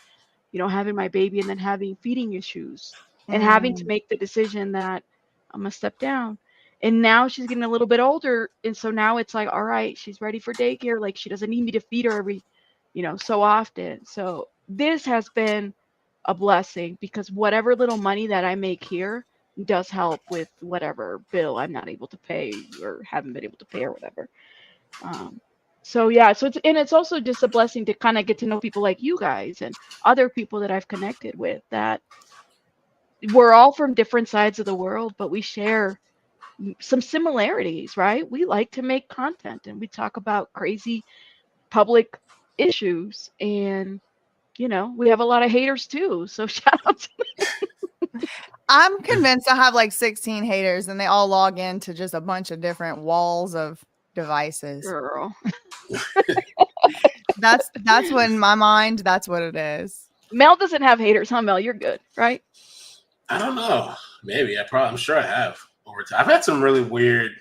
having my baby and then having feeding issues and having to make the decision that I'm going to step down. And now she's getting a little bit older. And so now it's like, all right, she's ready for daycare. Like she doesn't need me to feed her every, so often. So this has been a blessing, because whatever little money that I make here does help with whatever bill I'm not able to pay or haven't been able to pay or whatever. So yeah, so it's also just a blessing to kind of get to know people like you guys and other people that I've connected with, that we're all from different sides of the world, but we share some similarities, right? We like to make content and we talk about crazy public issues, and we have a lot of haters too. So shout out to I'm convinced I have like 16 haters and they all log into just a bunch of different walls of devices. girl. That's what in my mind, that's what it is. Mel doesn't have haters, huh, Mel? You're good, right? I don't know. Maybe. I'm sure I have over time. I've had some really weird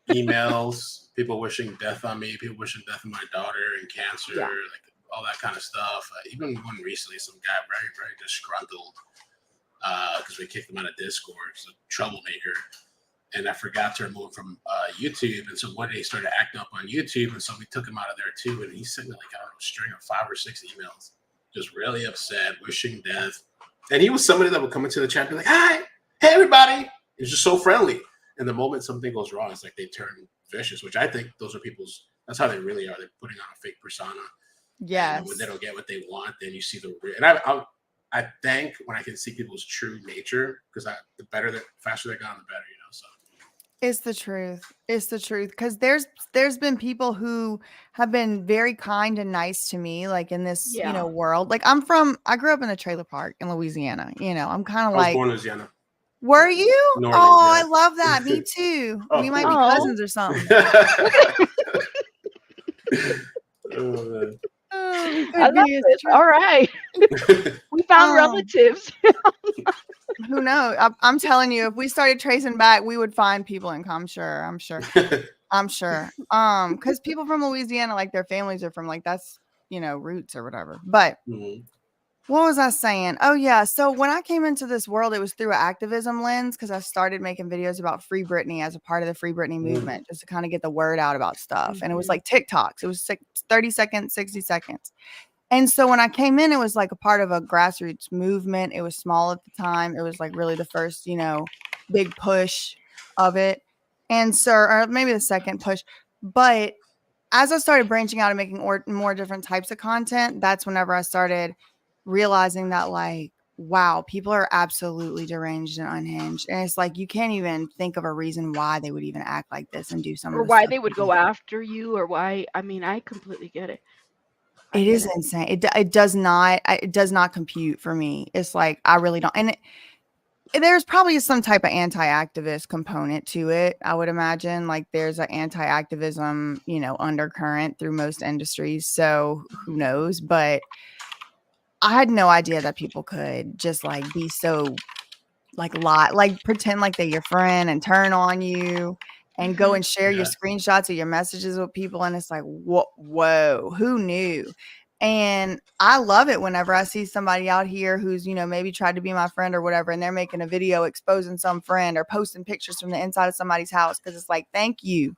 emails, people wishing death on me, people wishing death on my daughter and cancer, like all that kind of stuff. Even one recently, some guy very, very disgruntled because we kicked him out of Discord. He's a troublemaker. And I forgot to remove him from YouTube. And so one day he started acting up on YouTube. And so we took him out of there too. And he sent me like, I don't know, a string of 5 or 6 emails, just really upset, wishing death. And he was somebody that would come into the chat and be like, hi, hey, everybody. He was just so friendly. And the moment something goes wrong, it's like they turn vicious, which I think those are that's how they really are. They're putting on a fake persona. Yes. And when they don't get what they want, then you see the real. And I think when I can see people's true nature, because the faster they got, the better, So It's the truth. It's the truth. Because there's been people who have been very kind and nice to me, like in this, Yeah. world. Like I grew up in a trailer park in Louisiana. I'm kind of I was like, born in Louisiana. were you? New Orleans, Oh, I yeah. love that. Me too. Oh, We might cool. be Oh. cousins or something. Oh, man. Oh, we I could love be. It's this. true. All right. We found Um, relatives. Who knows? I'm telling you, if we started tracing back, we would find people in. I'm sure. I'm sure. Because people from Louisiana, like their families are from like that's roots or whatever. But Mhm. what was I saying? Oh yeah. So when I came into this world, it was through an activism lens because I started making videos about Free Britney as a part of the Free Britney movement, just to kind of get the word out about stuff. And it was like TikToks. It was 30 seconds, 60 seconds. And so when I came in, it was like a part of a grassroots movement. It was small at the time. It was like really the first, big push of it. And so, or maybe the second push. But as I started branching out and making more different types of content, that's whenever I started realizing that, like, wow, people are absolutely deranged and unhinged. And it's like, you can't even think of a reason why they would even act like this and do some Or of the why stuff they would do. go after you, or why. I mean, I completely get it. It is insane. It does not compute for me. It's like, I really don't. And there's probably some type of anti-activist component to it. I would imagine like there's an anti-activism, undercurrent through most industries. So who knows? But I had no idea that people could just like be so like pretend like they're your friend and turn on you and go and share your Yeah. screenshots of your messages with people. And it's like, whoa, who knew? And I love it whenever I see somebody out here who's, maybe tried to be my friend or whatever, and they're making a video exposing some friend or posting pictures from the inside of somebody's house. Cause it's like, thank you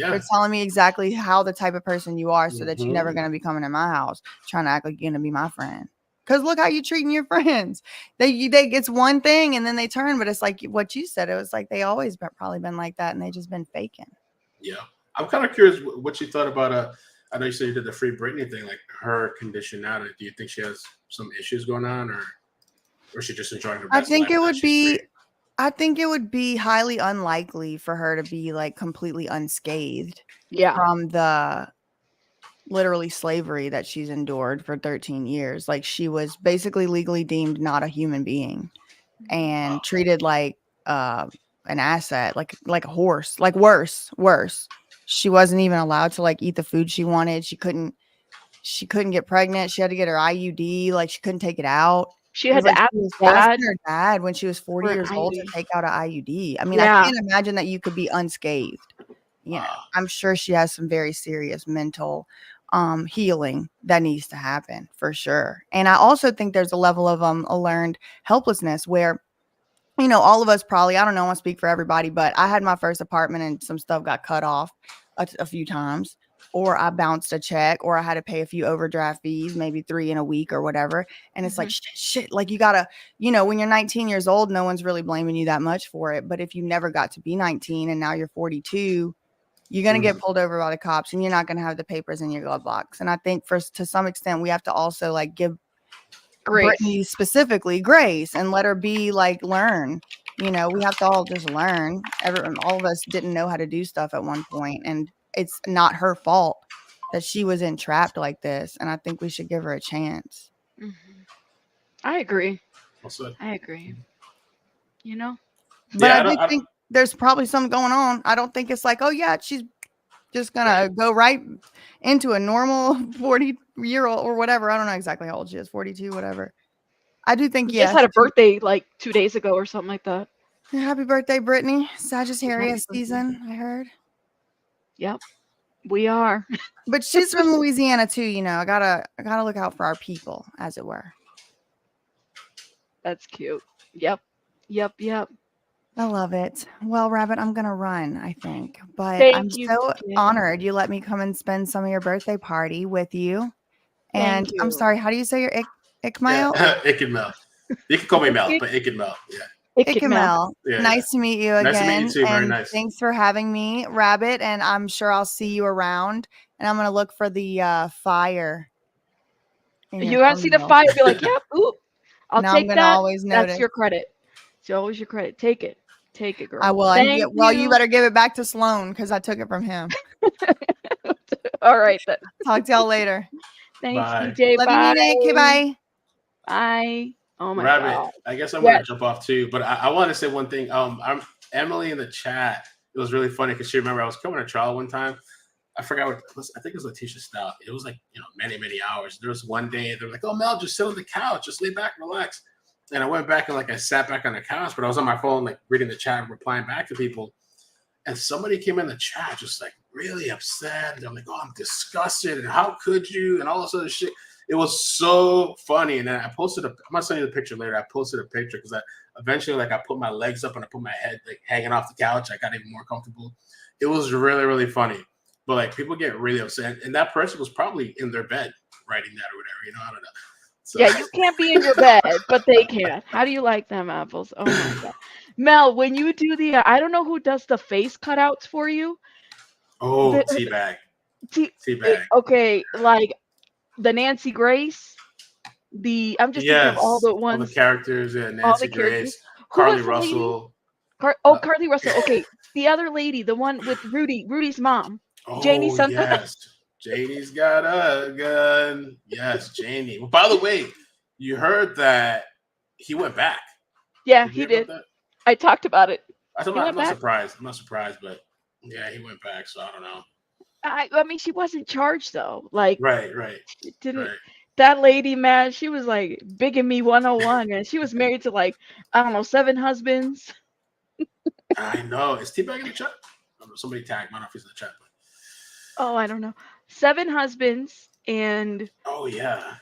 for telling me exactly how the type of person you are so that you're never going to be coming to my house trying to act like you're going to be my friend. Cause look how you treating your friends. They it's one thing and then they turn, but it's like what you said. It was like they always probably been like that, and they just been faking. Yeah, I'm kind of curious what you thought about. I know you said you did the Free Britney thing, like her condition now. Do you think she has some issues going on, or is she just enjoying her best life? I think it would be highly unlikely for her to be like completely unscathed from the literally slavery that she's endured for 13 years. Like she was basically legally deemed not a human being and treated like an asset, like a horse, like worse. She wasn't even allowed to like eat the food she wanted. She couldn't get pregnant. She had to get her IUD. Like she couldn't take it out. She It was had like to ask she was dad asking her dad when she was 40 for an years old to IUD. take out an IUD. I mean, I Yeah. can't imagine that you could be unscathed. I'm sure she has some very serious mental healing that needs to happen for sure. And I also think there's a level of a learned helplessness where, all of us probably, I don't know, I want to speak for everybody, but I had my first apartment and some stuff got cut off a few times, or I bounced a check, or I had to pay a few overdraft fees, maybe 3 in a week or whatever. And it's like, shit, like you gotta, when you're 19 years old, no one's really blaming you that much for it. But if you never got to be 19 and now you're 42, you're going to get pulled over by the cops and you're not going to have the papers in your glove box. And I think to some extent, we have to also like give Grace. Britney specifically grace and let her be like, learn, we have to all just learn. All of us didn't know how to do stuff at one point, and it's not her fault that she was entrapped like this. And I think we should give her a chance. I agree. Also, I agree. But I do think there's probably something going on. I don't think it's like, oh yeah, she's just gonna go right into a normal 40-year-old or whatever. I don't know exactly how old she is, 42, whatever. I do think, She just had a birthday like 2 days ago or something like that. Happy birthday, Brittany. Sagittarius season, I heard. Yep, we are. But she's from Louisiana too, I gotta look out for our people, as it were. That's cute. Yep. I love it. Well, Rabbit, I'm gonna run, I think. But I'm so honored you let me come and spend some of your birthday party with you. And I'm sorry, how do you say your Ikmael? Yeah, Ikmael. You can call me Mel, but Ikmael. Yeah. Ikmael. Yeah, nice to meet you again. Nice to meet you too. Very nice. Thanks for having me, Rabbit. And I'm sure I'll see you around. And I'm gonna look for the fire. You gotta see the fire. Be like, yep. Oop. I'll Now I'm take gonna that. always note That's it. your credit. It's always your credit. Take it. Take it, girl. I will. Thank Well, you you. better give it back to Sloan because I took it from him. All right then. Talk to y'all later. Thanks, Bye. DJ. Love you, Bye. Nick. Okay, bye. Bye. Oh my Rabbit, god. I guess I'm Yes. gonna jump off too, but I want to say one thing. I'm Emily in the chat. It was really funny because she remember I was coming to trial one time. I forgot what it was. I think it was Letitia Stout. It was like many hours. There was one day they were like, "Oh Mel, just sit on the couch, just lay back, relax." And I went back and I sat back on the couch, but I was on my phone reading the chat and replying back to people. And somebody came in the chat just really upset. And I'm like, "Oh, I'm disgusted, and how could you?" And all this other shit. It was so funny. And then I posted I'm gonna send you the picture later. I posted a picture because I eventually I put my legs up and I put my head hanging off the couch. I got even more comfortable. It was really, really funny. But people get really upset. And that person was probably in their bed writing that or whatever, I don't know. So. Yeah, you can't be in your bed, but they can. How do you like them apples? Oh my god. Mel, when you do I don't know who does the face cutouts for you. Oh, teabag. Teabag. Okay, like the Nancy Grace, I'm just thinking of all the ones, all the characters, yeah, all Nancy the characters. Grace, Who Carly was the lady? Russell. Carly Russell. Okay, the other lady, the one with Rudy's mom, Janie Oh something. yes, Janie's got a gun. Yes, Janie. Well, by the way, you heard that he went back. Yeah, Did you he hear did. about that? I talked about it. I'm not surprised. I'm not surprised, but yeah, he went back. So I don't know. I mean, she wasn't charged though. Like, Right. it didn't. Right. That lady, man, she was like bigamy 101, and she was married to I don't know, 7 husbands. I know. Is Teabag in the chat? Somebody tagged. I don't know if he's in the chat. But... Oh, I don't know. 7 husbands, and oh yeah,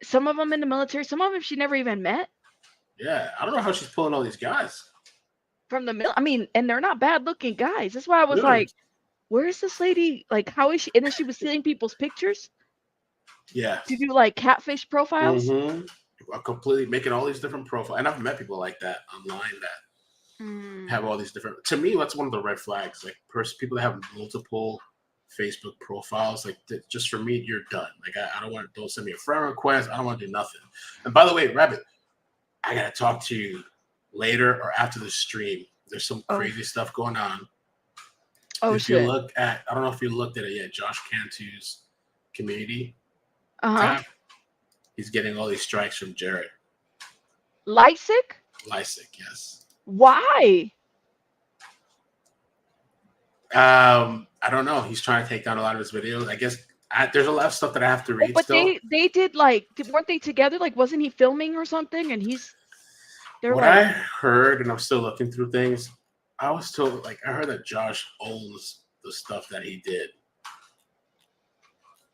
some of them in the military. Some of them she never even met. Yeah, I don't know how she's pulling all these guys from the mill. I mean, and they're not bad looking guys. That's why I was really. like, where is this lady? Like, how is she? And then she was stealing people's pictures Yeah. to do catfish profiles. Mm-hmm. Completely making all these different profiles. And I've met people like that online that have all these different. To me, that's one of the red flags. People that have multiple Facebook profiles. Just for me, you're done. I don't want. Don't send me a friend request. I don't want to do nothing. And by the way, Rabbit, I gotta talk to you later or after the stream. There's some crazy stuff going on. Oh, if shit. you look at, I don't know if you looked at it yet, Josh Cantu's community tab, he's getting all these strikes from Jared. Lysick, yes. Why? I don't know. He's trying to take down a lot of his videos. I guess there's a lot of stuff that I have to read. But still. they did weren't they together? Wasn't he filming or something? And what I heard, and I'm still looking through things. I was told, I heard that Josh owns the stuff that he did,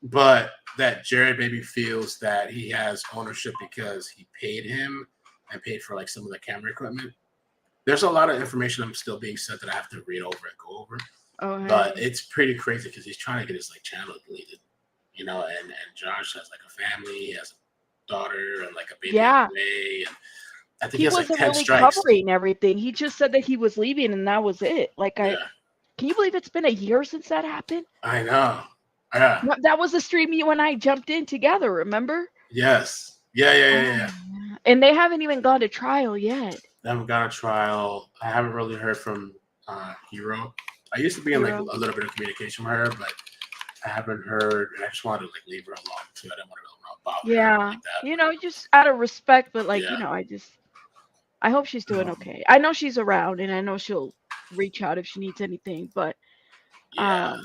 but that Jared maybe feels that he has ownership because he paid him and paid for some of the camera equipment. There's a lot of information I'm still being sent that I have to read over and go over. Oh, but it's pretty crazy because he's trying to get his channel deleted, and Josh has a family, he has a daughter and a baby away, and I think he has wasn't 10 really strikes. covering everything. He just said that he was leaving and that was it. Can you believe it's been a year since that happened? I know. Yeah. That was the stream you and I jumped in together, remember? Yes. Yeah. And they haven't even gone to trial yet. They haven't gone to trial. I haven't really heard from Hero. I used to be in a little bit of communication with her, but I haven't heard, and I just wanted to leave her alone too. I didn't want to bother her like that. Just out of respect, but I hope she's doing okay. I know she's around, and I know she'll reach out if she needs anything. But that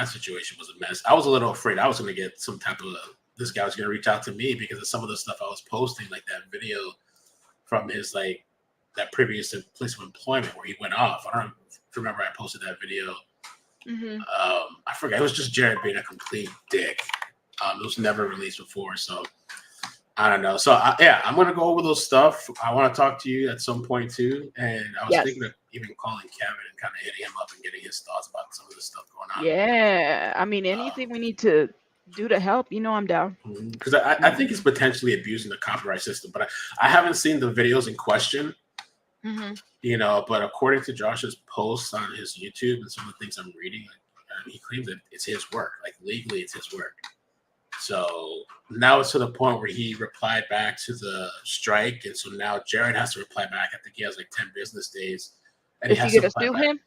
situation was a mess. I was a little afraid I was going to get some type of this guy was going to reach out to me because of some of the stuff I was posting, that video from his that previous place of employment where he went off. I don't know if you remember I posted that video. I forget. It was just Jared being a complete dick. It was never released before, so. I don't know. So, I'm going to go over those stuff. I want to talk to you at some point, too. And I was thinking of even calling Kevin and kind of hitting him up and getting his thoughts about some of this stuff going on. Yeah. I mean, anything we need to do to help, I'm down. Because I think he's potentially abusing the copyright system. But I haven't seen the videos in question, but according to Josh's posts on his YouTube and some of the things I'm reading, he claims that it's his work. Legally, it's his work. So now it's to the point where he replied back to the strike, and so now Jared has to reply back. I think he has like 10 business days, and he Is he has to gonna reply sue back. him?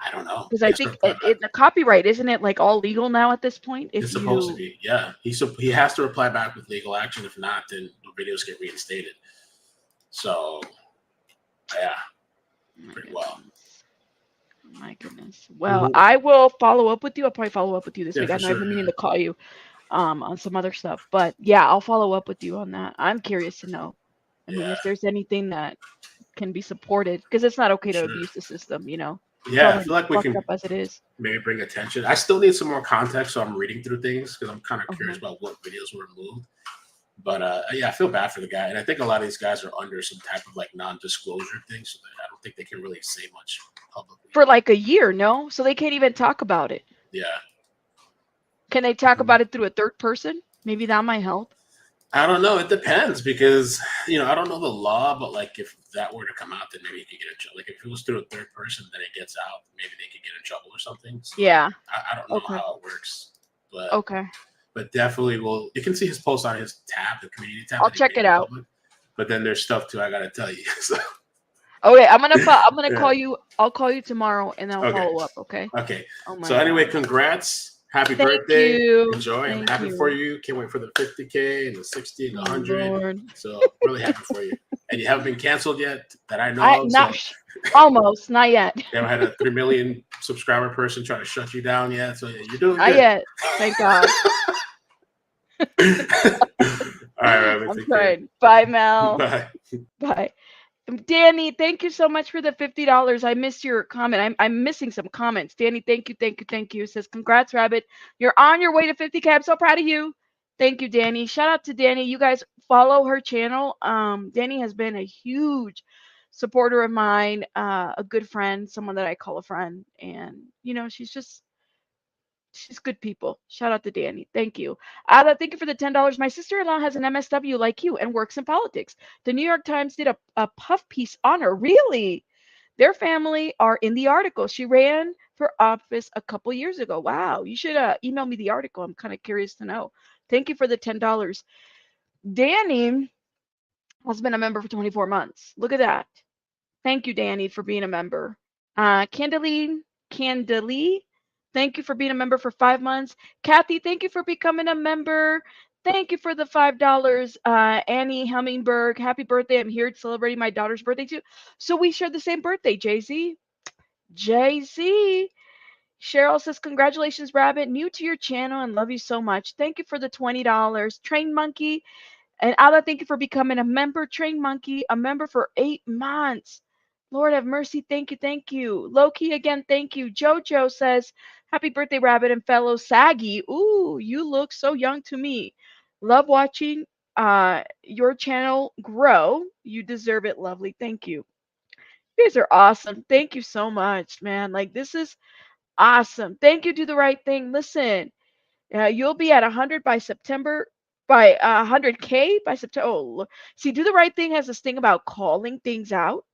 I don't know. Because He I has to think reply back. the copyright, isn't it like all legal now at this point? If It's supposed to you be, yeah. He has to reply back with legal action. If not, then the videos get reinstated. So, yeah, pretty well. My goodness. Well, Mhm. I will follow up with you. I'll probably follow up with you this Yeah, week. for I know I've sure. been Yeah. meaning to call you on some other stuff, but yeah, I'll follow up with you on that. I'm curious to know. I mean, Yeah. if there's anything that can be supported, because it's not okay to Sure. abuse the system, you know. It's Yeah, I already feel like we fucked can up as it is. maybe bring attention. I still need some more context, so I'm reading through things because I'm kind of curious Uh-huh. about what videos were removed. But yeah, I feel bad for the guy, and I think a lot of these guys are under some type of like non-disclosure thing, so that I don't think they can really say much publicly. For like a year, no? So they can't even talk about it. Yeah, Can they talk Mhm. about it through a third person? Maybe that might help. I don't know. It depends because I don't know the law, but like if that were to come out, then maybe you could get in trouble. Like if it was through a third person, then it gets out. Maybe they could get in trouble or something. So Yeah. I don't know Okay. how it works, but Okay. definitely will. You can see his post on his tab, the community tab. I'll that he check made it out. public. But then there's stuff too. I gotta tell you. So, Okay, I'm gonna Yeah. call you. I'll call you tomorrow and I'll Okay. follow up. Okay. okay. Oh my So anyway, God. congrats. Happy Thank birthday. you. Enjoy. I'm Thank happy you. for you. Can't wait for the 50K and the 60 and the Oh 100. Lord. So really happy for you. And you haven't been canceled yet that I know I of. not So almost not yet. you haven't had a 3 million subscriber person try to shut you down yet. So yeah, you're doing Not good. yet. Thank God. All right, Robin. I'm Take care. trying. Bye, Mel. Bye. Bye. Danny, thank you so much for the $50. I missed your comment. I'm missing some comments. Danny, thank you, thank you, thank you. Says, congrats, Rabbit. You're on your way to 50K. I'm so proud of you. Thank you, Danny. Shout out to Danny. You guys follow her channel. Danny has been a huge supporter of mine, a good friend, someone that I call a friend. And, she's good people. Shout out to Danny. Thank you. Ada, thank you for the $10. My sister-in-law has an MSW like you and works in politics. The New York Times did a puff piece on her. Really? Their family are in the article. She ran for office a couple years ago. Wow. You should email me the article. I'm kind of curious to know. Thank you for the $10. Danny has been a member for 24 months. Look at that. Thank you, Danny, for being a member. Candeline, thank you for being a member for 5 months. Kathy, thank you for becoming a member. Thank you for the $5. Annie Hummingberg, happy birthday. I'm here celebrating my daughter's birthday too. So we share the same birthday, Jay-Z. Jay-Z. Cheryl says, congratulations, Rabbit. New to your channel and love you so much. Thank you for the $20. Train Monkey. And Ala, thank you for becoming a member. Train Monkey, a member for 8 months. Lord have mercy. Thank you. Thank you. Loki again. Thank you. Jojo says, happy birthday, Rabbit and fellow Saggy. Ooh, you look so young to me. Love watching your channel grow. You deserve it, lovely. Thank you. You guys are awesome. Thank you so much, man. Like, this is awesome. Thank you. Do the right thing. Listen, you'll be at 100 by September, by 100K by September. Oh, see, do the right thing has this thing about calling things out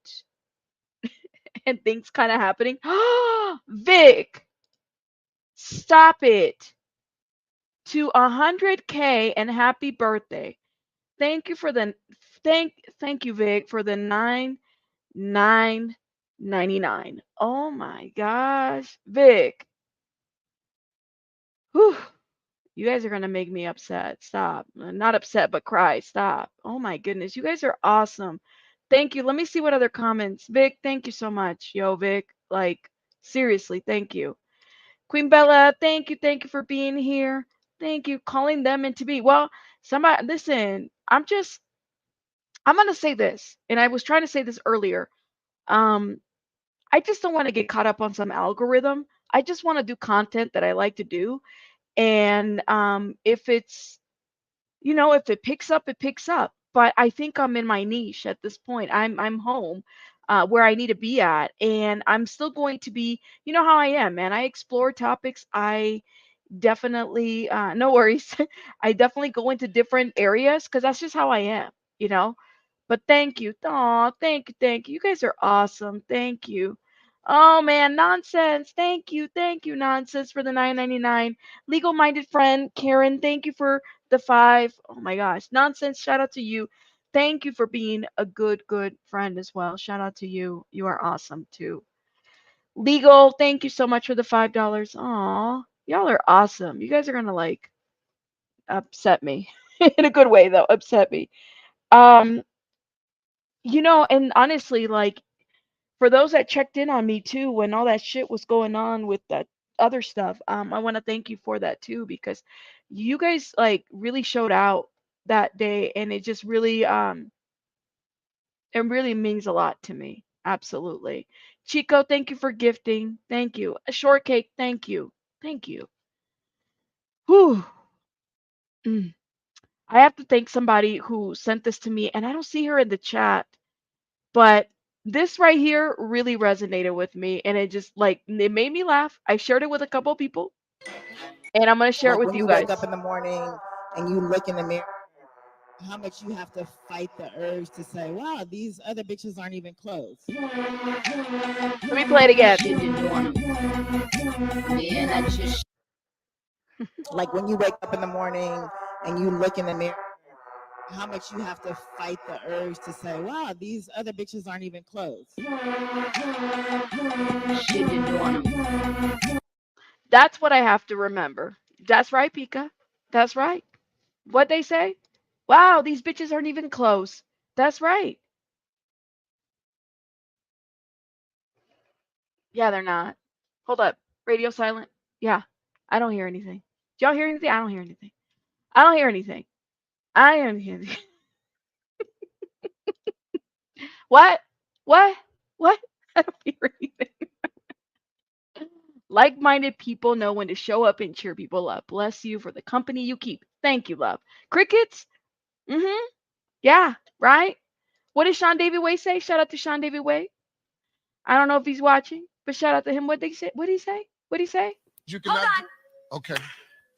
and things kind of happening. Vic, stop it. To 100K and happy birthday. Thank you for the thank you, Vic, for the 9,999. Oh my gosh, Vic. Whew. You guys are going to make me upset. Stop. Not upset, but cry. Stop. Oh my goodness. You guys are awesome. Thank you. Let me see what other comments. Vic, thank you so much. Yo, Vic. Like, seriously, thank you. Queen Bella, thank you. Thank you for being here. Thank you. Calling them into be. Well, somebody, listen, I'm going to say this. And I was trying to say this earlier. Um, I just don't want to get caught up on some algorithm. I just want to do content that I like to do. And if it's if it picks up, it picks up. But I think I'm in my niche at this point. I'm home, where I need to be at, and I'm still going to be. You know how I am, man. I explore topics. I definitely, no worries. I definitely go into different areas because that's just how I am. You know. But thank you. Aw, thank you, thank you. You guys are awesome. Thank you. Oh man, nonsense. Thank you, nonsense for the 9.99. Legal minded friend Karen, thank you for the 5. Oh my gosh, nonsense. Shout out to you. Thank you for being a good friend as well. Shout out to you. You are awesome too. Legal, thank you so much for the $5. Aw, y'all are awesome. You guys are gonna like upset me in a good way though. Upset me. Um, and honestly, like for those that checked in on me too when all that shit was going on with that other stuff, I want to thank you for that too because you guys like really showed out that day, and it really means a lot to me. Absolutely. Chico, thank you for gifting. Thank you. A shortcake, thank you. Thank you. Whew. Mm. I have to thank somebody who sent this to me, and I don't see her in the chat, but this right here really resonated with me, and it just like it made me laugh. I shared it with a couple of people, and I'm gonna share it Like with when you you guys. wake up in the morning and you look in the mirror, how much you have to fight the urge to say, wow, these other bitches aren't even close. Let me play it again. Like when you wake up in the morning and you look in the mirror, how much you have to fight the urge to say, wow, these other bitches aren't even close. That's what I have to remember. That's right, Pika. That's right. What they say? Wow, these bitches aren't even close. That's right. Yeah, they're not. Hold up. Radio silent. Yeah. I don't hear anything. Do y'all hear anything? I don't hear anything. I don't hear anything. I am hear anything. What? What? What? I don't hear anything. Like minded people know when to show up and cheer people up. Bless you for the company you keep. Thank you, love. Crickets? Mm hmm. Yeah, right? What did Sean David Way say? Shout out to Sean David Way. I don't know if he's watching, but shout out to him. What did he say? What did he say? What did he say? You cannot. Hold on. Okay.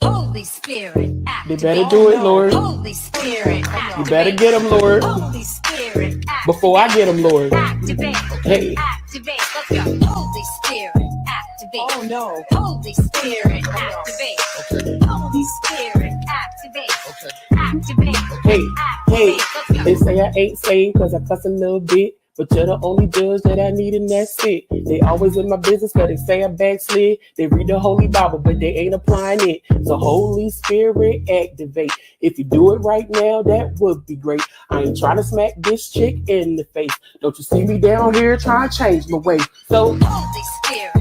Holy Spirit, They activate. better do it, Lord. Holy Spirit, activate. You better get them, Lord. Holy Spirit, activate. Before I get them, Lord. Activate. Hey. Activate. Let's go. Holy Spirit, activate. Oh no. Holy Spirit, activate. Okay. Holy Spirit, activate. Okay. Activate. Hey, hey, Activate. Let's go. they say I ain't saved cause I cuss a little bit, but you're the only judge that I need and that's it. They always in my business cause they say I backslid. They read the Holy Bible but they ain't applying it. So Holy Spirit activate. If you do it right now, that would be great. I ain't trying to smack this chick in the face. Don't you see me down here trying to change my way? So Holy Spirit,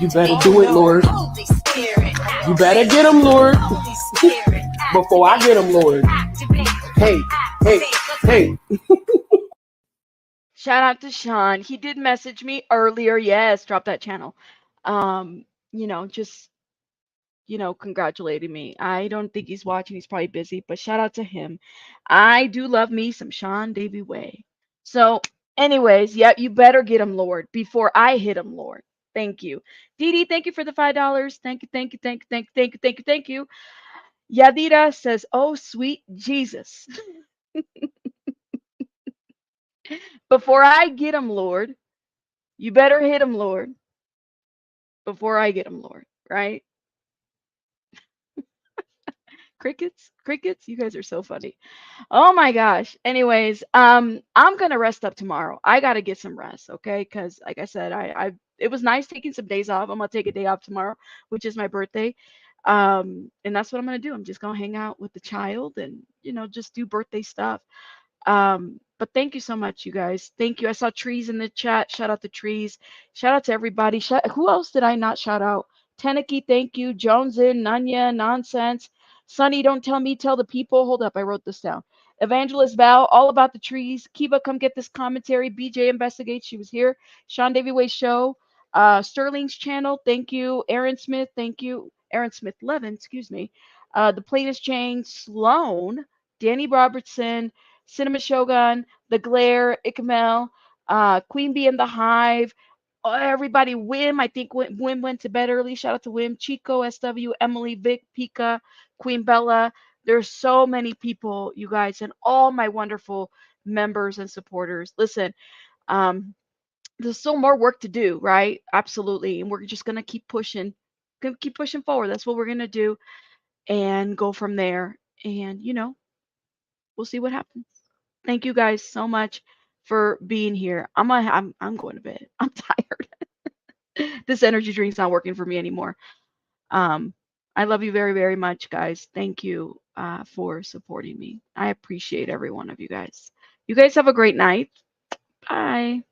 you activate. better do it, Lord. Holy Spirit, activate. You better get them, Lord. Holy Spirit, Before I get them, Lord. activate. Hey, hey, hey. Shout out to Sean. He did message me earlier. Yes, drop that channel. Um, just congratulating me. I don't think he's watching. He's probably busy, but shout out to him. I do love me some Sean Davy Way. So, anyways, yeah, you better get him, Lord, before I hit him, Lord. Thank you. Dee Dee, thank you for the $5. Thank you, thank you, thank you, thank you, thank you, thank you, thank you. Yadira says, oh, sweet Jesus. Before I get him, Lord, you better hit him, Lord, before I get him, Lord, right? Crickets, crickets, you guys are so funny. Oh my gosh. Anyways, I'm gonna rest up tomorrow. I gotta get some rest, okay? Because like I said, I it was nice taking some days off. I'm gonna take a day off tomorrow, which is my birthday. And that's what I'm gonna do. I'm just gonna hang out with the child and just do birthday stuff. But thank you so much, you guys. Thank you. I saw Trees in the chat. Shout out to Trees. Shout out to everybody. Who else did I not shout out? Teneki, thank you. Jones in, Nanya, Nonsense. Sonny, don't tell me, tell the people. Hold up, I wrote this down. Evangelist Val, all about the trees. Kiva, come get this commentary. BJ Investigates, she was here. Sean Davy Way Show. Sterling's channel, thank you. Aaron Smith, thank you. Aaron Smith Levin, excuse me. The Plainest Jane, Sloan, Danny Robertson, Cinema Shogun, The Glare, Ikamel, Queen Bee and the Hive, everybody, Wim, I think Wim went to bed early. Shout out to Wim, Chico, SW, Emily, Vic, Pika, Queen Bella. There's so many people, you guys, and all my wonderful members and supporters. Listen, um, there's still more work to do, right? Absolutely. And we're just gonna keep pushing, forward. That's what we're gonna do and go from there. And we'll see what happens. Thank you guys so much for being here. I'm going to bed. I'm tired. This energy drink's not working for me anymore. I love you very, very much, guys. Thank you for supporting me. I appreciate every one of you guys. You guys have a great night. Bye.